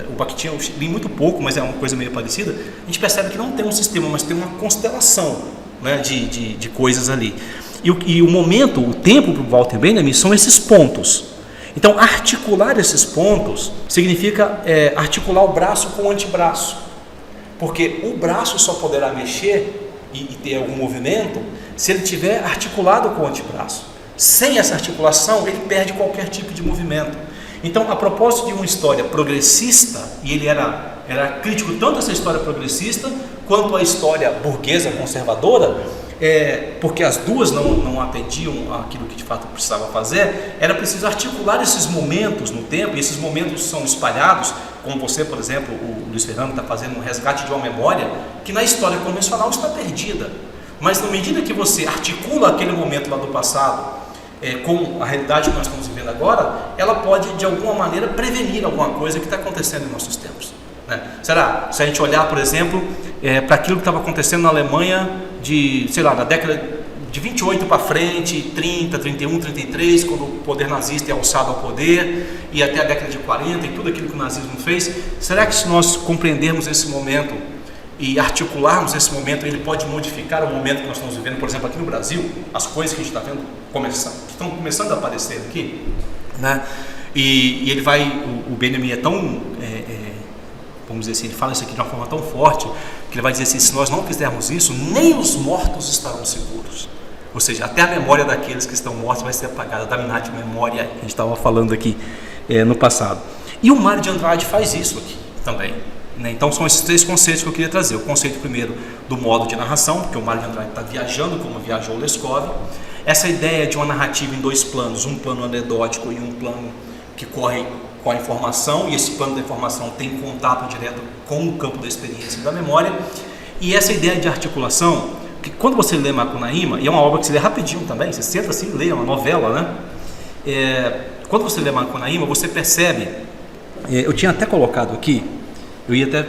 o Bakhtin eu li muito pouco, mas é uma coisa meio parecida, a gente percebe que não tem um sistema, mas tem uma constelação, né, de coisas ali. E o momento, o tempo para o Walter Benjamin são esses pontos. Então articular esses pontos significa articular o braço com o antebraço, porque o braço só poderá mexer e ter algum movimento se ele tiver articulado com o antebraço. Sem essa articulação ele perde qualquer tipo de movimento. Então, a propósito de uma história progressista, e ele era crítico tanto a essa história progressista quanto a história burguesa conservadora, porque as duas não atendiam aquilo que de fato precisava fazer, era preciso articular esses momentos no tempo, e esses momentos são espalhados, como você, por exemplo, o Luiz Fernando está fazendo um resgate de uma memória que na história convencional está perdida, mas na medida que você articula aquele momento lá do passado com a realidade que nós estamos vivendo agora, ela pode de alguma maneira prevenir alguma coisa que está acontecendo em nossos tempos, né? Será? Se a gente olhar, por exemplo, para aquilo que estava acontecendo na Alemanha da década de 28 para frente, 30, 31, 33, quando o poder nazista é alçado ao poder, e até a década de 40 e tudo aquilo que o nazismo fez, será que se nós compreendermos esse momento e articularmos esse momento, ele pode modificar o momento que nós estamos vivendo, por exemplo, aqui no Brasil, as coisas que a gente está vendo que estão começando a aparecer aqui, né? E ele o Benjamin é tão, vamos dizer assim, ele fala isso aqui de uma forma tão forte, que ele vai dizer assim, se nós não fizermos isso, nem os mortos estarão seguros. Ou seja, até a memória daqueles que estão mortos vai ser apagada, da minha memória que a gente estava falando aqui no passado. E o Mário de Andrade faz isso aqui também, né? Então são esses três conceitos que eu queria trazer. O conceito primeiro do modo de narração, porque o Mário de Andrade está viajando como viajou o Leskov. Essa ideia de uma narrativa em dois planos, um plano anedótico e um plano que corre com a informação, e esse plano da informação tem contato direto com o campo da experiência e da memória. E essa ideia de articulação, que quando você lê Macunaíma, e é uma obra que você lê rapidinho também, você senta assim e lê, é uma novela, né? Quando você lê Macunaíma, você percebe, eu tinha até colocado aqui, eu ia até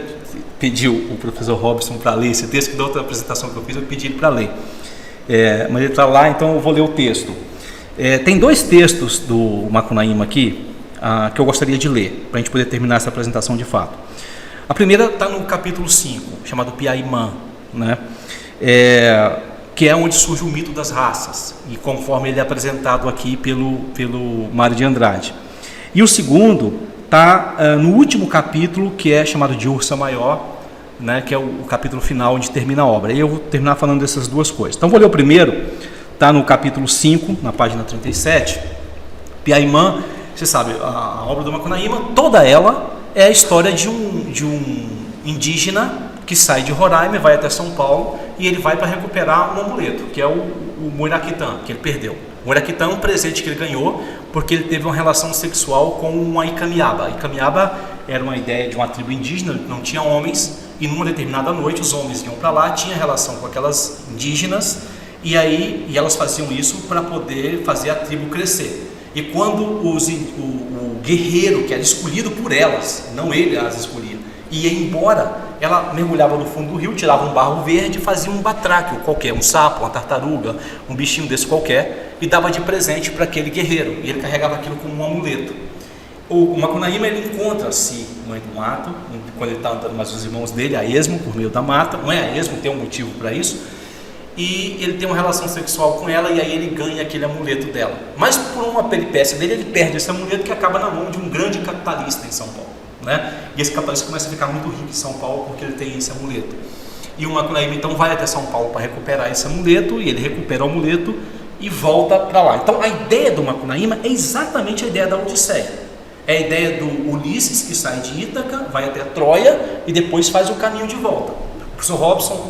pedir o professor Robson para ler esse texto, que da outra apresentação que eu fiz, eu pedi ele para ler. Mas ele está lá, então eu vou ler o texto. Tem dois textos do Macunaíma aqui, que eu gostaria de ler, para a gente poder terminar essa apresentação de fato. A primeira está no capítulo 5, chamado Piaimã, né? Que é onde surge o mito das raças, e conforme ele é apresentado aqui pelo Mário de Andrade. E o segundo está no último capítulo, que é chamado de Ursa Maior, né, que é o capítulo final onde termina a obra. E eu vou terminar falando dessas duas coisas. Então vou ler o primeiro, está no capítulo 5, na página 37. Piaimã, você sabe, a obra do Macunaíma, toda ela é a história de um indígena que sai de Roraima, vai até São Paulo, e ele vai para recuperar um amuleto, que é o Muiraquitã, que ele perdeu. O Muiraquitã é um presente que ele ganhou porque ele teve uma relação sexual com uma Icamiaba. A Icamiaba era uma ideia de uma tribo indígena, não tinha homens, e numa determinada noite os homens iam para lá, tinha relação com aquelas indígenas, e elas faziam isso para poder fazer a tribo crescer. E quando o guerreiro, que era escolhido por elas, não ele as escolhia, ia embora, ela mergulhava no fundo do rio, tirava um barro verde e fazia um batráquio qualquer, um sapo, uma tartaruga, um bichinho desse qualquer, e dava de presente para aquele guerreiro, e ele carregava aquilo como um amuleto. O Macunaíma, ele encontra-se no meio do mato, quando ele está andando mais os irmãos dele, a esmo, por meio da mata, não é a esmo, tem um motivo para isso, e ele tem uma relação sexual com ela, e aí ele ganha aquele amuleto dela. Mas por uma peripécia dele, ele perde esse amuleto, que acaba na mão de um grande capitalista em São Paulo, né? E esse capitalista começa a ficar muito rico em São Paulo, porque ele tem esse amuleto. E o Macunaíma então vai até São Paulo para recuperar esse amuleto, e ele recupera o amuleto e volta para lá. Então a ideia do Macunaíma é exatamente a ideia da Odisseia. É a ideia do Ulisses, que sai de Ítaca, vai até Troia e depois faz o caminho de volta. O professor Robson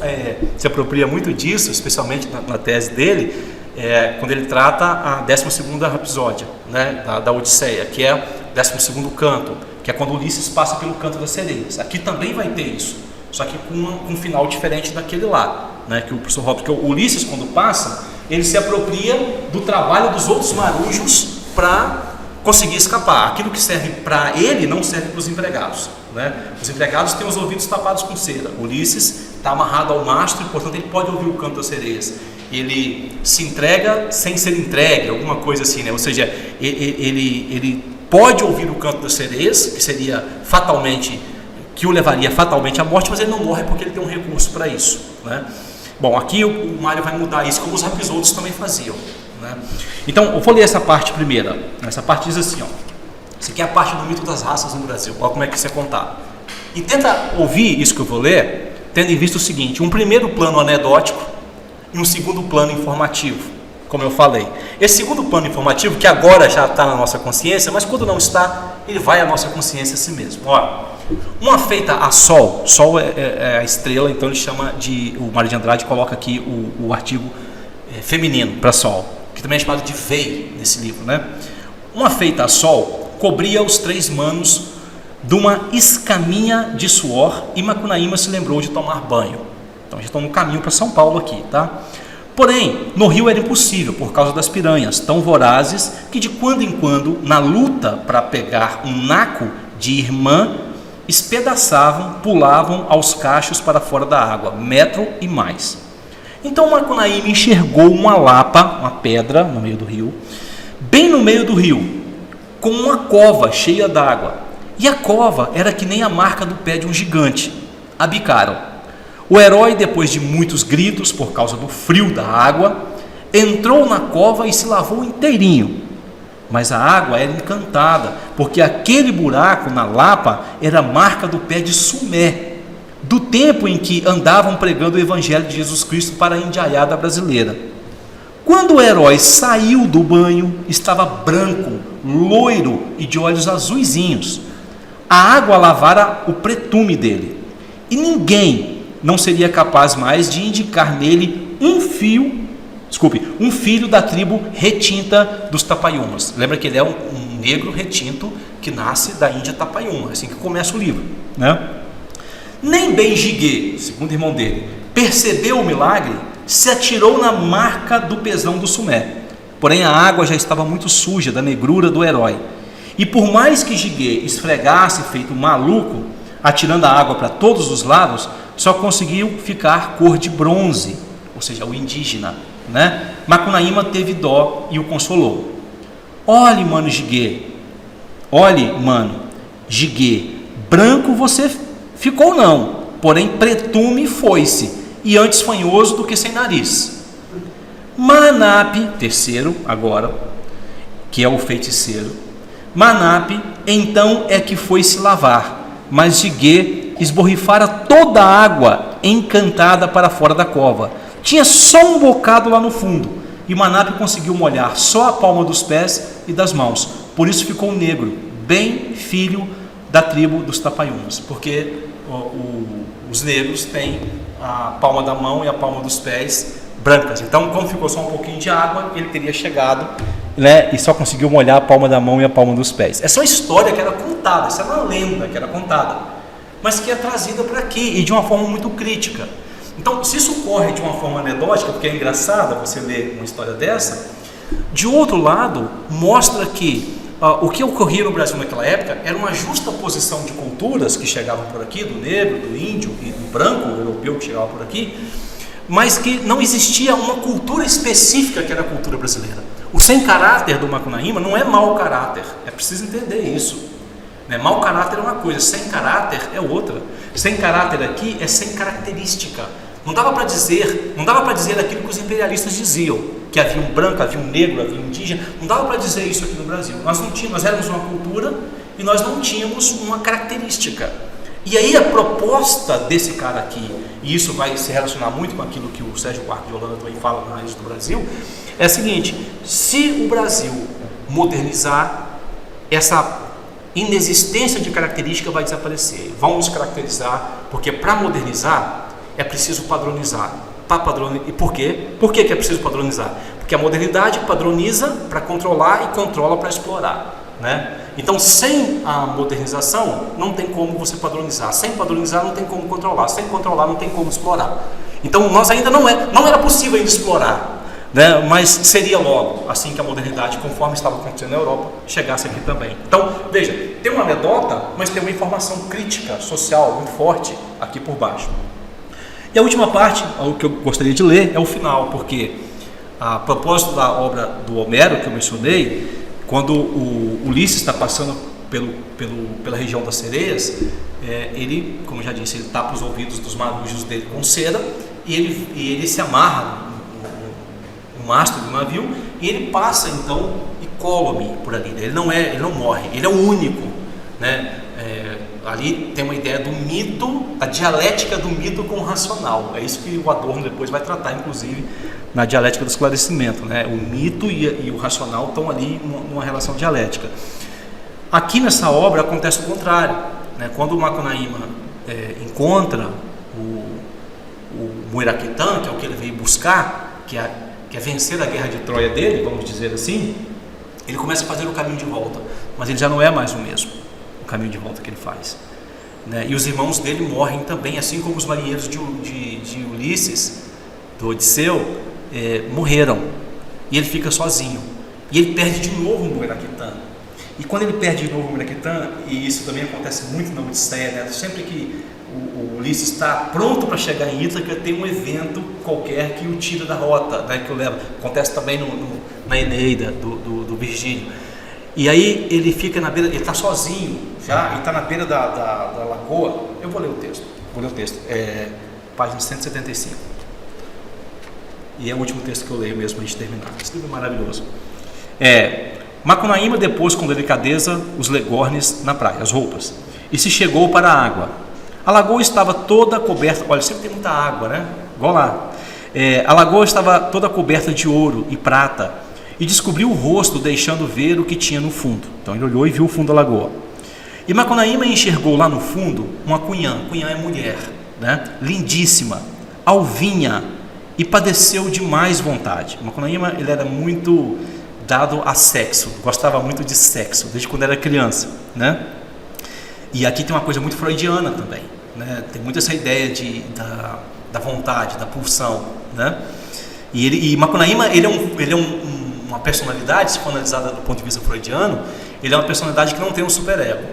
se apropria muito disso, especialmente na tese dele, quando ele trata a 12ª rapsódia, né, da Odisseia, que é o 12º canto, que é quando Ulisses passa pelo canto das sereias. Aqui também vai ter isso, só que com um final diferente daquele lá, né, que o professor Robson, que o Ulisses, quando passa, ele se apropria do trabalho dos outros marujos para conseguir escapar. Aquilo que serve para ele não serve para os empregados, né? Os empregados têm os ouvidos tapados com cera. Ulisses está amarrado ao mastro e, portanto, ele pode ouvir o canto das sereias. Ele se entrega sem ser entregue, alguma coisa assim, né? Ou seja, ele pode ouvir o canto das sereias, que seria fatalmente, que o levaria fatalmente à morte, mas ele não morre porque ele tem um recurso para isso, né? Bom, aqui o Mário vai mudar isso, como os rapsoudos também faziam, né? Então, eu vou ler essa parte primeira. Essa parte diz assim, ó. Isso aqui é a parte do mito das raças no Brasil. Olha como é que isso é contado. E tenta ouvir isso que eu vou ler, tendo em vista o seguinte: um primeiro plano anedótico e um segundo plano informativo, como eu falei. Esse segundo plano informativo, que agora já está na nossa consciência, mas quando não está, ele vai à nossa consciência a si mesmo. Olha, uma feita a Sol, Sol é a estrela, então ele chama de, o Mário de Andrade coloca aqui o artigo feminino para Sol, que também é chamado de Vei nesse livro, né? Uma feita a Sol cobria os 3 manos de uma escaminha de suor, e Macunaíma se lembrou de tomar banho. Então já estão no caminho para São Paulo aqui, tá? Porém, no rio era impossível por causa das piranhas tão vorazes que de quando em quando, na luta para pegar um naco de irmã, espedaçavam, pulavam aos cachos para fora da água, metro e mais. Então Macunaíma enxergou uma lapa, uma pedra no meio do rio, bem no meio do rio, com uma cova cheia d'água. E a cova era que nem a marca do pé de um gigante. A bicaram. O herói, depois de muitos gritos por causa do frio da água, entrou na cova e se lavou inteirinho. Mas a água era encantada, porque aquele buraco na lapa era a marca do pé de Sumé, do tempo em que andavam pregando o Evangelho de Jesus Cristo para a indiaiada brasileira. Quando o herói saiu do banho, estava branco, loiro e de olhos azuizinhos. A água lavara o pretume dele, e ninguém não seria capaz mais de indicar nele um filho da tribo retinta dos Tapaiumas. Lembra que ele é um negro retinto que nasce da Índia Tapaiuma, assim que começa o livro, né? Nem bem Jiguê, segundo irmão dele, percebeu o milagre, se atirou na marca do pezão do Sumé. Porém a água já estava muito suja da negrura do herói. E por mais que Jiguê esfregasse feito um maluco, atirando a água para todos os lados, só conseguiu ficar cor de bronze, ou seja, o indígena, né? Macunaíma teve dó e o consolou. Olhe, mano Jiguê, branco você ficou não, porém pretume foi-se, e antes fanhoso do que sem nariz. Manape, terceiro agora, que é o feiticeiro, Manape então é que foi se lavar, mas Jiguê esborrifara toda a água encantada para fora da cova. Tinha só um bocado lá no fundo, e Manape conseguiu molhar só a palma dos pés e das mãos. Por isso ficou negro, bem filho da tribo dos Tapaiumas, porque os negros têm a palma da mão e a palma dos pés brancas. Então, como ficou só um pouquinho de água, ele teria chegado, né, e só conseguiu molhar a palma da mão e a palma dos pés. Essa é uma história que era contada, essa é uma lenda que era contada, mas que é trazida para aqui e de uma forma muito crítica. Então, se isso ocorre de uma forma anedótica, porque é engraçado você ler uma história dessa, de outro lado, mostra que o que ocorria no Brasil naquela época era uma justa posição de culturas que chegavam por aqui, do negro, do índio e do branco, o europeu que chegava por aqui, mas que não existia uma cultura específica que era a cultura brasileira. O sem caráter do Macunaíma não é mau caráter, é preciso entender isso. Né? Mau caráter é uma coisa, sem caráter é outra. Sem caráter aqui é sem característica. Não dava para dizer aquilo que os imperialistas diziam, que havia um branco, havia um negro, havia um indígena. Não dava para dizer isso aqui no Brasil. Nós éramos uma cultura e nós não tínhamos uma característica. E aí a proposta desse cara aqui, e isso vai se relacionar muito com aquilo que o Sérgio Buarque de Holanda também fala na Raiz do Brasil, é a seguinte: se o Brasil modernizar, essa inexistência de característica vai desaparecer. Vamos caracterizar, porque para modernizar é preciso padronizar. E por quê? Por que é preciso padronizar? Porque a modernidade padroniza para controlar e controla para explorar, né? Então, sem a modernização, não tem como você padronizar. Sem padronizar, não tem como controlar. Sem controlar, não tem como explorar. Então, nós ainda não era possível ainda explorar, né? Mas seria logo, assim que a modernidade, conforme estava acontecendo na Europa, chegasse aqui também. Então, veja, tem uma anedota, mas tem uma informação crítica, social, muito forte aqui por baixo. E a última parte, o que eu gostaria de ler, é o final, porque a propósito da obra do Homero, que eu mencionei, quando o Ulisses está passando pela região das sereias, ele, como eu já disse, ele tapa os ouvidos dos marujos dele com cera, e ele se amarra no mastro do navio, e ele passa então incólume por ali. Ele não morre, ele é o único, né? Ali tem uma ideia do mito, a dialética do mito com o racional. É isso que o Adorno depois vai tratar, inclusive, na dialética do esclarecimento, né? O mito e o racional estão ali numa relação dialética. Aqui nessa obra acontece o contrário, né? Quando o Macunaíma encontra o Muiraquitã, que é o que ele veio buscar, que é vencer a guerra de Troia dele, vamos dizer assim, ele começa a fazer o caminho de volta, mas ele já não é mais o mesmo, o caminho de volta que ele faz, né? E os irmãos dele morrem também, assim como os marinheiros de Ulisses, do Odisseu, morreram, e ele fica sozinho, e ele perde de novo o Muiraquitã. E quando ele perde de novo o Muiraquitã, e isso também acontece muito na Odisseia, né? Sempre que o Ulisses está pronto para chegar em Ítaca, tem um evento qualquer que o tira da rota, né? Que o leva. Acontece também na Eneida do Virgílio. E aí ele fica na beira, ele está sozinho já, ele está na beira da lagoa. Eu vou ler o texto, página 175. E é o último texto que eu leio mesmo para a gente terminar. Esse livro é maravilhoso. Macunaíma depôs com delicadeza os legornes na praia, as roupas, e se chegou para a água. A lagoa estava toda coberta, olha, sempre tem muita água, né? Igual lá. A lagoa estava toda coberta de ouro e prata, e descobriu o rosto, deixando ver o que tinha no fundo. Então ele olhou e viu o fundo da lagoa. E Macunaíma enxergou lá no fundo uma cunhã. Cunhã é mulher, né? Lindíssima, alvinha, e padeceu de mais vontade. Macunaíma, ele era muito dado a sexo, gostava muito de sexo, desde quando era criança, né? E aqui tem uma coisa muito freudiana também, né? Tem muito essa ideia da vontade, da pulsão, né? E Macunaíma, ele é uma personalidade, se for analisada do ponto de vista freudiano, ele é uma personalidade que não tem um superego,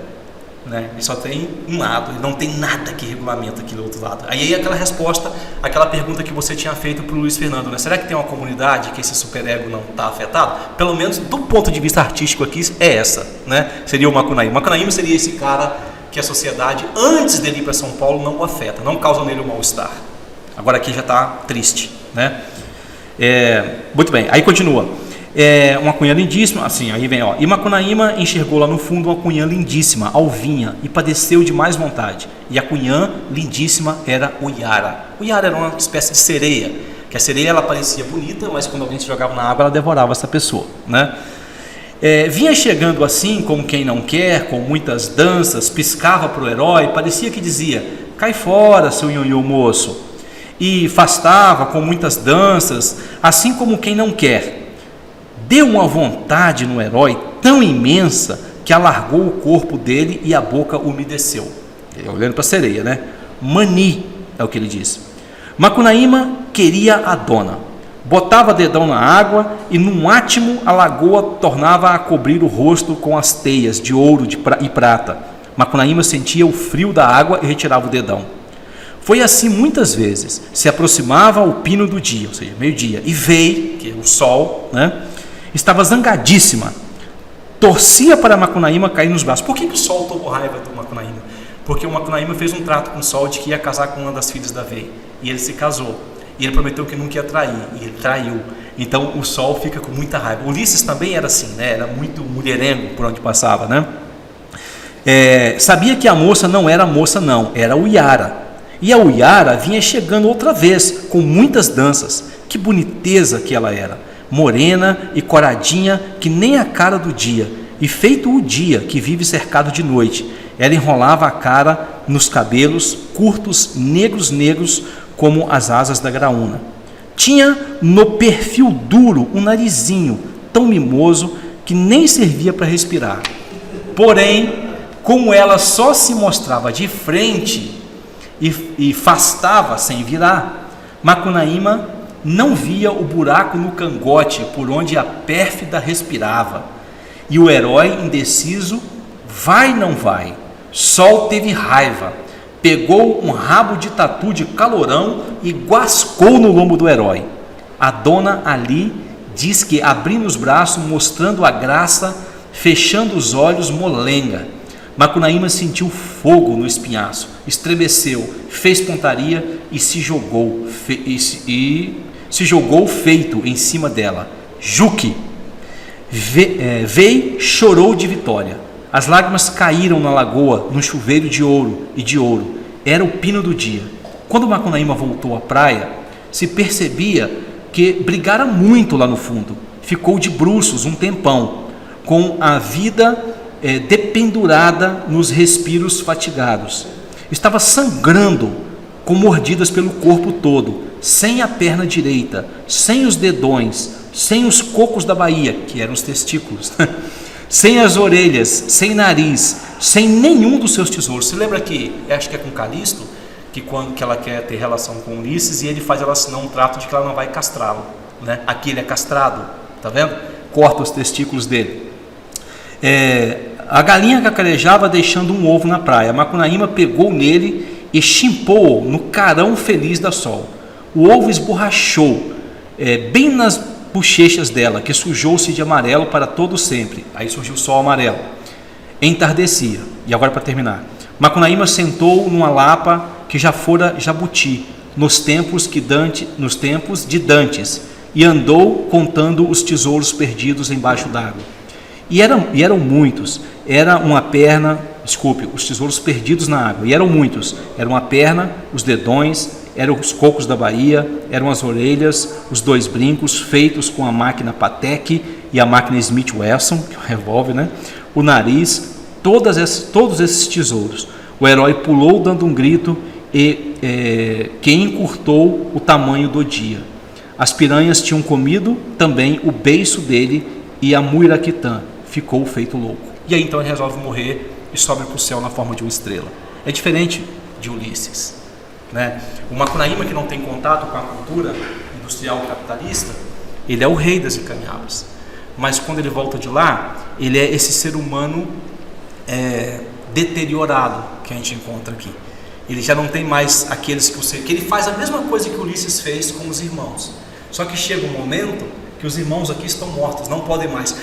né? Ele só tem um lado, ele não tem nada que regulamenta aquele outro lado. Aí aquela resposta, aquela pergunta que você tinha feito para o Luiz Fernando, né? Será que tem uma comunidade que esse superego não está afetado? Pelo menos do ponto de vista artístico aqui é essa, né? Seria o Macunaíma. Macunaíma seria esse cara que a sociedade, antes dele ir para São Paulo, não o afeta, não causa nele um mal-estar. Agora aqui já está triste, né? Muito bem, aí continua. Uma cunhã lindíssima, assim, aí vem, ó. E Macunaíma enxergou lá no fundo uma cunhã lindíssima, alvinha, e padeceu de mais vontade. E a cunhã lindíssima era o Iara. O Iara era uma espécie de sereia, que a sereia ela parecia bonita, mas quando alguém se jogava na água, ela devorava essa pessoa, né? Vinha chegando assim, como quem não quer, com muitas danças, piscava para o herói, parecia que dizia: cai fora, seu nhonhô moço. E fastava com muitas danças, assim como quem não quer. Deu uma vontade no herói tão imensa que alargou o corpo dele e a boca umedeceu. Olhando para a sereia, né? Mani, é o que ele disse. Macunaíma queria a dona. Botava dedão na água e num átimo a lagoa tornava a cobrir o rosto com as teias de ouro e prata. Macunaíma sentia o frio da água e retirava o dedão. Foi assim muitas vezes. Se aproximava o pino do dia, ou seja, meio-dia, e veio, que é o sol, né? Estava zangadíssima. torcia para Macunaíma cair nos braços. Por que o Sol tomou raiva do Macunaíma? Porque o Macunaíma fez um trato com o Sol de que ia casar com uma das filhas da Vei. E ele se casou. E ele prometeu que nunca ia trair. E ele traiu. Então o Sol fica com muita raiva. Ulisses também era assim, né? Era muito mulherengo por onde passava, né? Sabia que a moça não era a moça, não. Era o Yara. E a Uyara vinha chegando outra vez, com muitas danças. Que boniteza que ela era. Morena e coradinha, que nem a cara do dia. E feito o dia, que vive cercado de noite. Ela enrolava a cara nos cabelos, curtos, negros, como as asas da graúna. Tinha no perfil duro um narizinho, tão mimoso, que nem servia para respirar. Porém, como ela só se mostrava de frente e fastava sem virar, Macunaíma não via o buraco no cangote por onde a pérfida respirava. E o herói indeciso, vai não vai. Sol teve raiva, pegou um rabo de tatu de calorão e guascou no lombo do herói. A dona Ali diz que, abrindo os braços, mostrando a graça, fechando os olhos, molenga. Macunaíma sentiu fogo no espinhaço, estremeceu, fez pontaria e se jogou, feito em cima dela. Juque! Vei chorou de vitória. As lágrimas caíram na lagoa, num chuveiro de ouro. Era o pino do dia. Quando Macunaíma voltou à praia, se percebia que brigara muito lá no fundo. Ficou de bruços um tempão, com a vida dependurada nos respiros fatigados. Estava sangrando, com mordidas pelo corpo todo, sem a perna direita, sem os dedões, sem os cocos da baía, que eram os testículos, sem as orelhas, sem nariz, sem nenhum dos seus tesouros. Você lembra que, acho que é com Calisto, que quando que ela quer ter relação com Ulisses, e ele faz ela assinar um trato de que ela não vai castrá-lo, né? Aqui ele é castrado, tá vendo? Corta os testículos dele. A galinha cacarejava deixando um ovo na praia. Macunaíma pegou nele e chimpou-o no carão feliz da Sol. O ovo esborrachou bem nas bochechas dela, que sujou-se de amarelo para todo sempre. Aí surgiu o sol amarelo. Entardecia. E agora, para terminar, Macunaíma sentou numa lapa que já fora jabuti, nos tempos de Dantes, e andou contando os tesouros perdidos embaixo d'água. E eram muitos. Era uma perna, os tesouros perdidos na água. E eram muitos. Era uma perna, os dedões, eram os cocos da Bahia, eram as orelhas, os 2 brincos feitos com a máquina Patek e a máquina Smith Wesson, que é um revólver, né? O nariz, todos esses tesouros. O herói pulou dando um grito que encurtou o tamanho do dia. As piranhas tinham comido também o beiço dele e a Muiraquitã ficou feito louco. E aí então ele resolve morrer e sobe para o céu na forma de uma estrela. É diferente de Ulisses, né? O Macunaíma, que não tem contato com a cultura industrial capitalista, ele é o rei das encaminhadas. Mas quando ele volta de lá, ele é esse ser humano deteriorado que a gente encontra aqui. Ele já não tem mais aqueles que ele faz a mesma coisa que Ulisses fez com os irmãos. Só que chega um momento que os irmãos aqui estão mortos, não podem mais.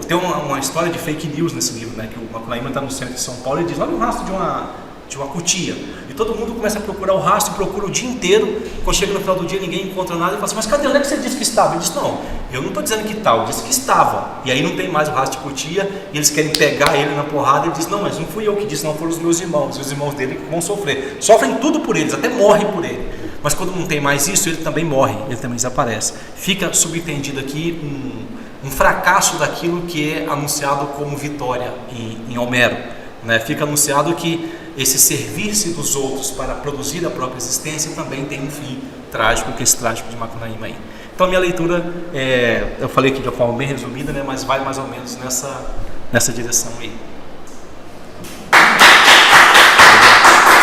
Tem uma história de fake news nesse livro, né? Que o Macunaíma está no centro de São Paulo e diz: olha o rastro de uma cutia. E todo mundo começa a procurar o rastro, procura o dia inteiro. Quando chega no final do dia, ninguém encontra nada e fala assim: mas cadê? Onde é que você disse que estava? Ele disse: não, eu não estou dizendo que tal, eu disse que estava. E aí não tem mais o rastro de cutia e eles querem pegar ele na porrada. Ele diz: não, mas não fui eu que disse, não, foram os meus irmãos. E os irmãos dele vão sofrer. Sofrem tudo por eles, até morrem por ele. Mas quando não tem mais isso, ele também morre, ele também desaparece. Fica subentendido aqui um fracasso daquilo que é anunciado como vitória em Homero, né? Fica anunciado que esse servir-se dos outros para produzir a própria existência também tem um fim trágico, que é esse trágico de Macunaíma aí. Então a minha leitura, eu falei aqui de uma forma bem resumida, né? Mas vai mais ou menos nessa direção aí.